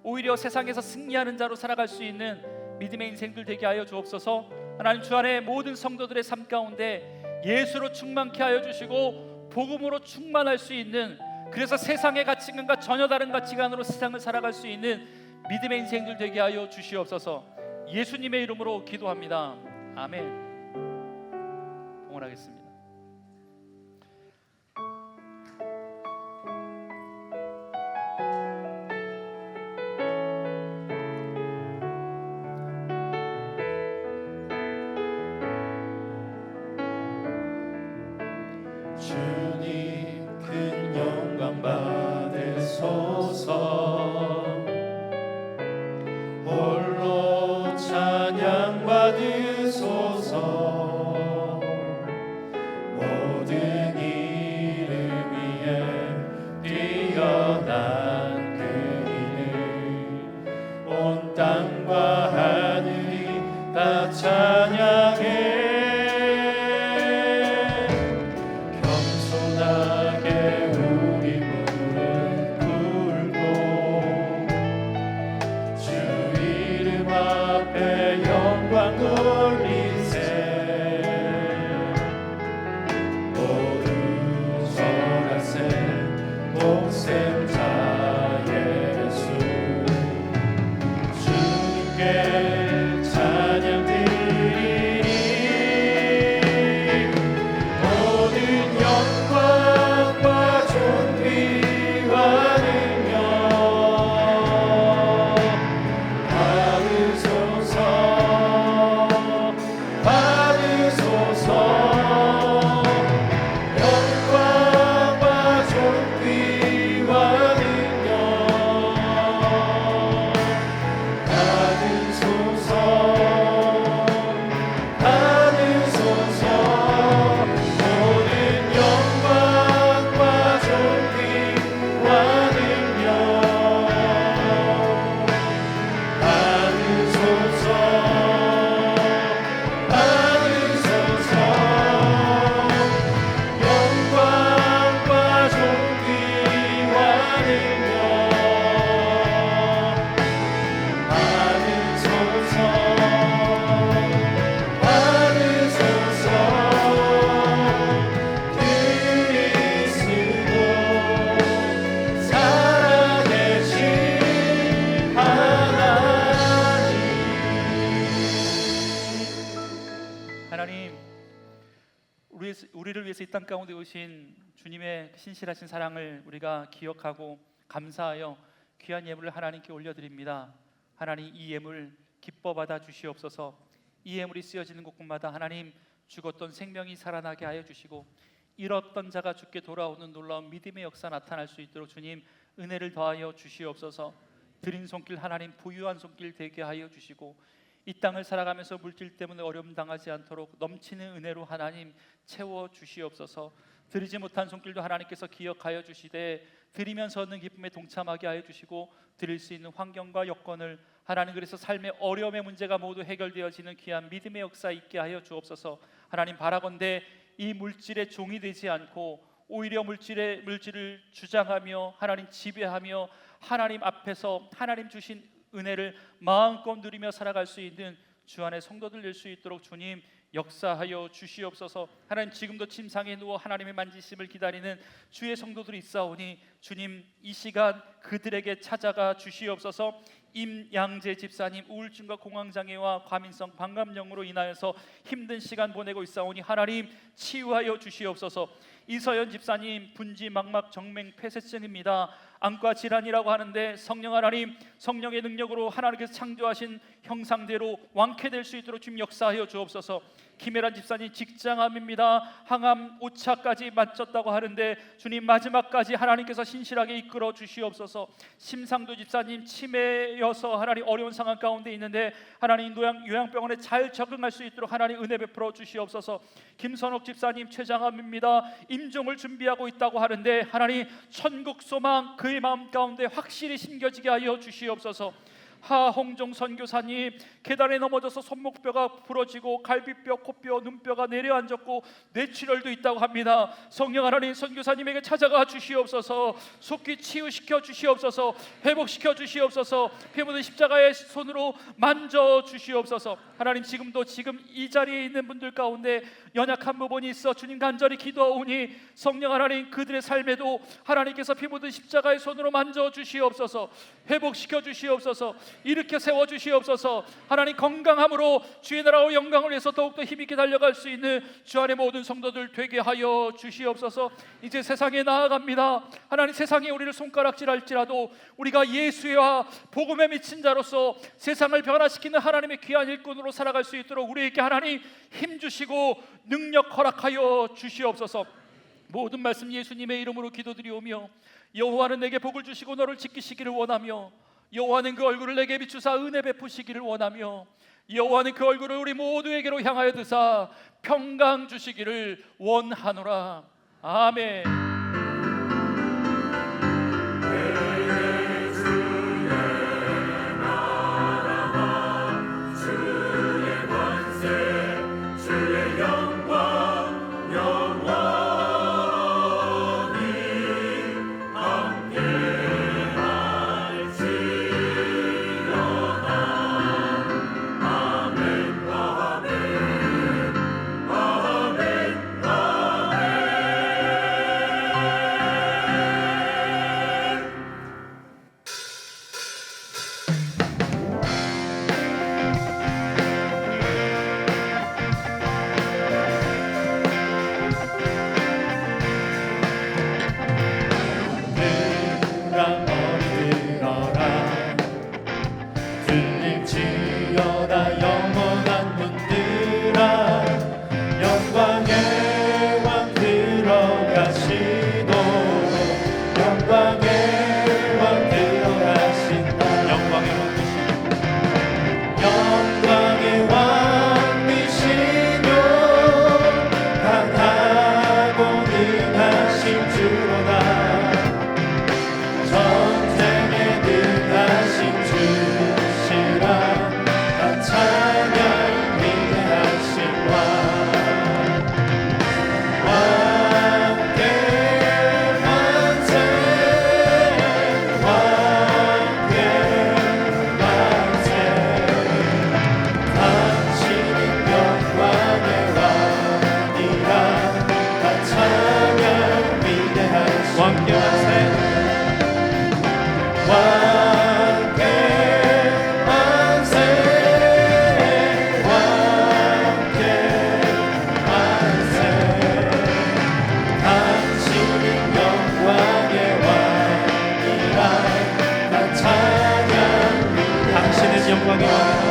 오히려 세상에서 승리하는 자로 살아갈 수 있는 믿음의 인생들 되게 하여 주옵소서. 하나님 주 안에 모든 성도들의 삶 가운데 예수로 충만케 하여 주시고 복음으로 충만할 수 있는, 그래서 세상의 가치관과 전혀 다른 가치관으로 세상을 살아갈 수 있는 믿음의 인생들 되게 하여 주시옵소서. 예수님의 이름으로 기도합니다. 아멘. 봉헌하겠습니다.
홀로 찬양 받으소서. 모든 이름 위에 뛰어난 그 이름, 온 땅과 하늘이 다 찬양해. 겸손하게 우리 무릎 꿇고 주 이름 앞에 영광 돌리세. 모두 절하세 독생자 예수. 주님께 찬양 드리리. 모든 영광과 존귀와 능력 받으소서. 받으소서. 영광과 존귀와 능력 받으소서. 받으소서. 모든 영광과 존귀와 능력 받으소서. 받으소서. 영광과 존귀와 능력 받으소서. 받으소서. 그리스도 살아계신 하나님, 우리를 위해서 이 땅 가운데 오신 주님의 신실하신 사랑을 우리가 기억하고 감사하여 귀한 예물을 하나님께 올려드립니다. 하나님, 이 예물 기뻐 받아 주시옵소서. 이 예물이 쓰여지는 곳곳마다 하나님 죽었던 생명이 살아나게 하여 주시고, 잃었던 자가 주께 돌아오는 놀라운 믿음의 역사 나타날 수 있도록 주님 은혜를 더하여 주시옵소서. 드린 손길 하나님 부유한 손길 되게 하여 주시고, 이 땅을 살아가면서 물질 때문에 어려움 당하지 않도록 넘치는 은혜로 하나님 채워 주시옵소서. 드리지 못한 손길도 하나님께서 기억하여 주시되 드리면서 얻는 기쁨에 동참하게 하여 주시고, 드릴 수 있는 환경과 여건을 하나님, 그래서 삶의 어려움의 문제가 모두 해결되어지는 귀한 믿음의 역사 있게 하여 주옵소서. 하나님, 바라건대 이 물질의 종이 되지 않고 오히려 물질을 주장하며 하나님 지배하며 하나님 앞에서 하나님 주신 은혜를 마음껏 누리며 살아갈 수 있는 주 안의 성도들 될 수 있도록 주님 역사하여 주시옵소서. 하나님, 지금도 침상에 누워 하나님의 만지심을 기다리는 주의 성도들이 있사오니 주님 이 시간 그들에게 찾아가 주시옵소서. 임양재 집사님 우울증과 공황장애와 과민성 방광염으로 인하여서 힘든 시간 보내고 있사오니 하나님 치유하여 주시옵소서. 이서연 집사님 분지 망막 정맥 폐쇄증입니다. 안과 질환이라고 하는데 성령 하나님, 성령의 능력으로 하나님께서 창조하신 형상대로 완쾌될 수 있도록 주님 역사하여 주옵소서. 김혜란 집사님 직장암입니다. 항암 오차까지 맞췄다고 하는데 주님 마지막까지 하나님께서 신실하게 이끌어 주시옵소서. 심상도 집사님 치매여서 하나님 어려운 상황 가운데 있는데 하나님 요양병원에 잘 적응할 수 있도록 하나님 은혜 베풀어 주시옵소서. 김선옥 집사님 췌장암입니다. 임종을 준비하고 있다고 하는데 하나님 천국 소망 그의 마음 가운데 확실히 심겨지게 하여 주시옵소서. 하홍종 선교사님 계단에 넘어져서 손목뼈가 부러지고 갈비뼈, 코뼈, 눈뼈가 내려앉았고 뇌출혈도 있다고 합니다. 성령 하나님, 선교사님에게 찾아가 주시옵소서. 속히 치유시켜 주시옵소서. 회복시켜 주시옵소서. 회복된 십자가의 손으로 만져 주시옵소서. 하나님, 지금 이 자리에 있는 분들 가운데 연약한 부분이 있어 주님 간절히 기도하오니 성령 하나님, 그들의 삶에도 하나님께서 피 묻은 십자가의 손으로 만져 주시옵소서. 회복시켜 주시옵소서. 일으켜 세워 주시옵소서. 하나님, 건강함으로 주의 나라와 영광을 위해서 더욱더 힘있게 달려갈 수 있는 주 안의 모든 성도들 되게 하여 주시옵소서. 이제 세상에 나아갑니다. 하나님, 세상에 우리를 손가락질할지라도 우리가 예수와 복음에 미친 자로서 세상을 변화시키는 하나님의 귀한 일꾼으로 살아갈 수 있도록 우리에게 하나님 힘 주시고 능력 허락하여 주시옵소서. 모든 말씀 예수님의 이름으로 기도드리오며
여호와는 내게 복을 주시고 너를 지키시기를 원하며 여호와는 그 얼굴을 내게 비추사 은혜 베푸시기를 원하며 여호와는 그 얼굴을 우리 모두에게로 향하여 드사 평강 주시기를 원하노라. 아멘.
영광의 왕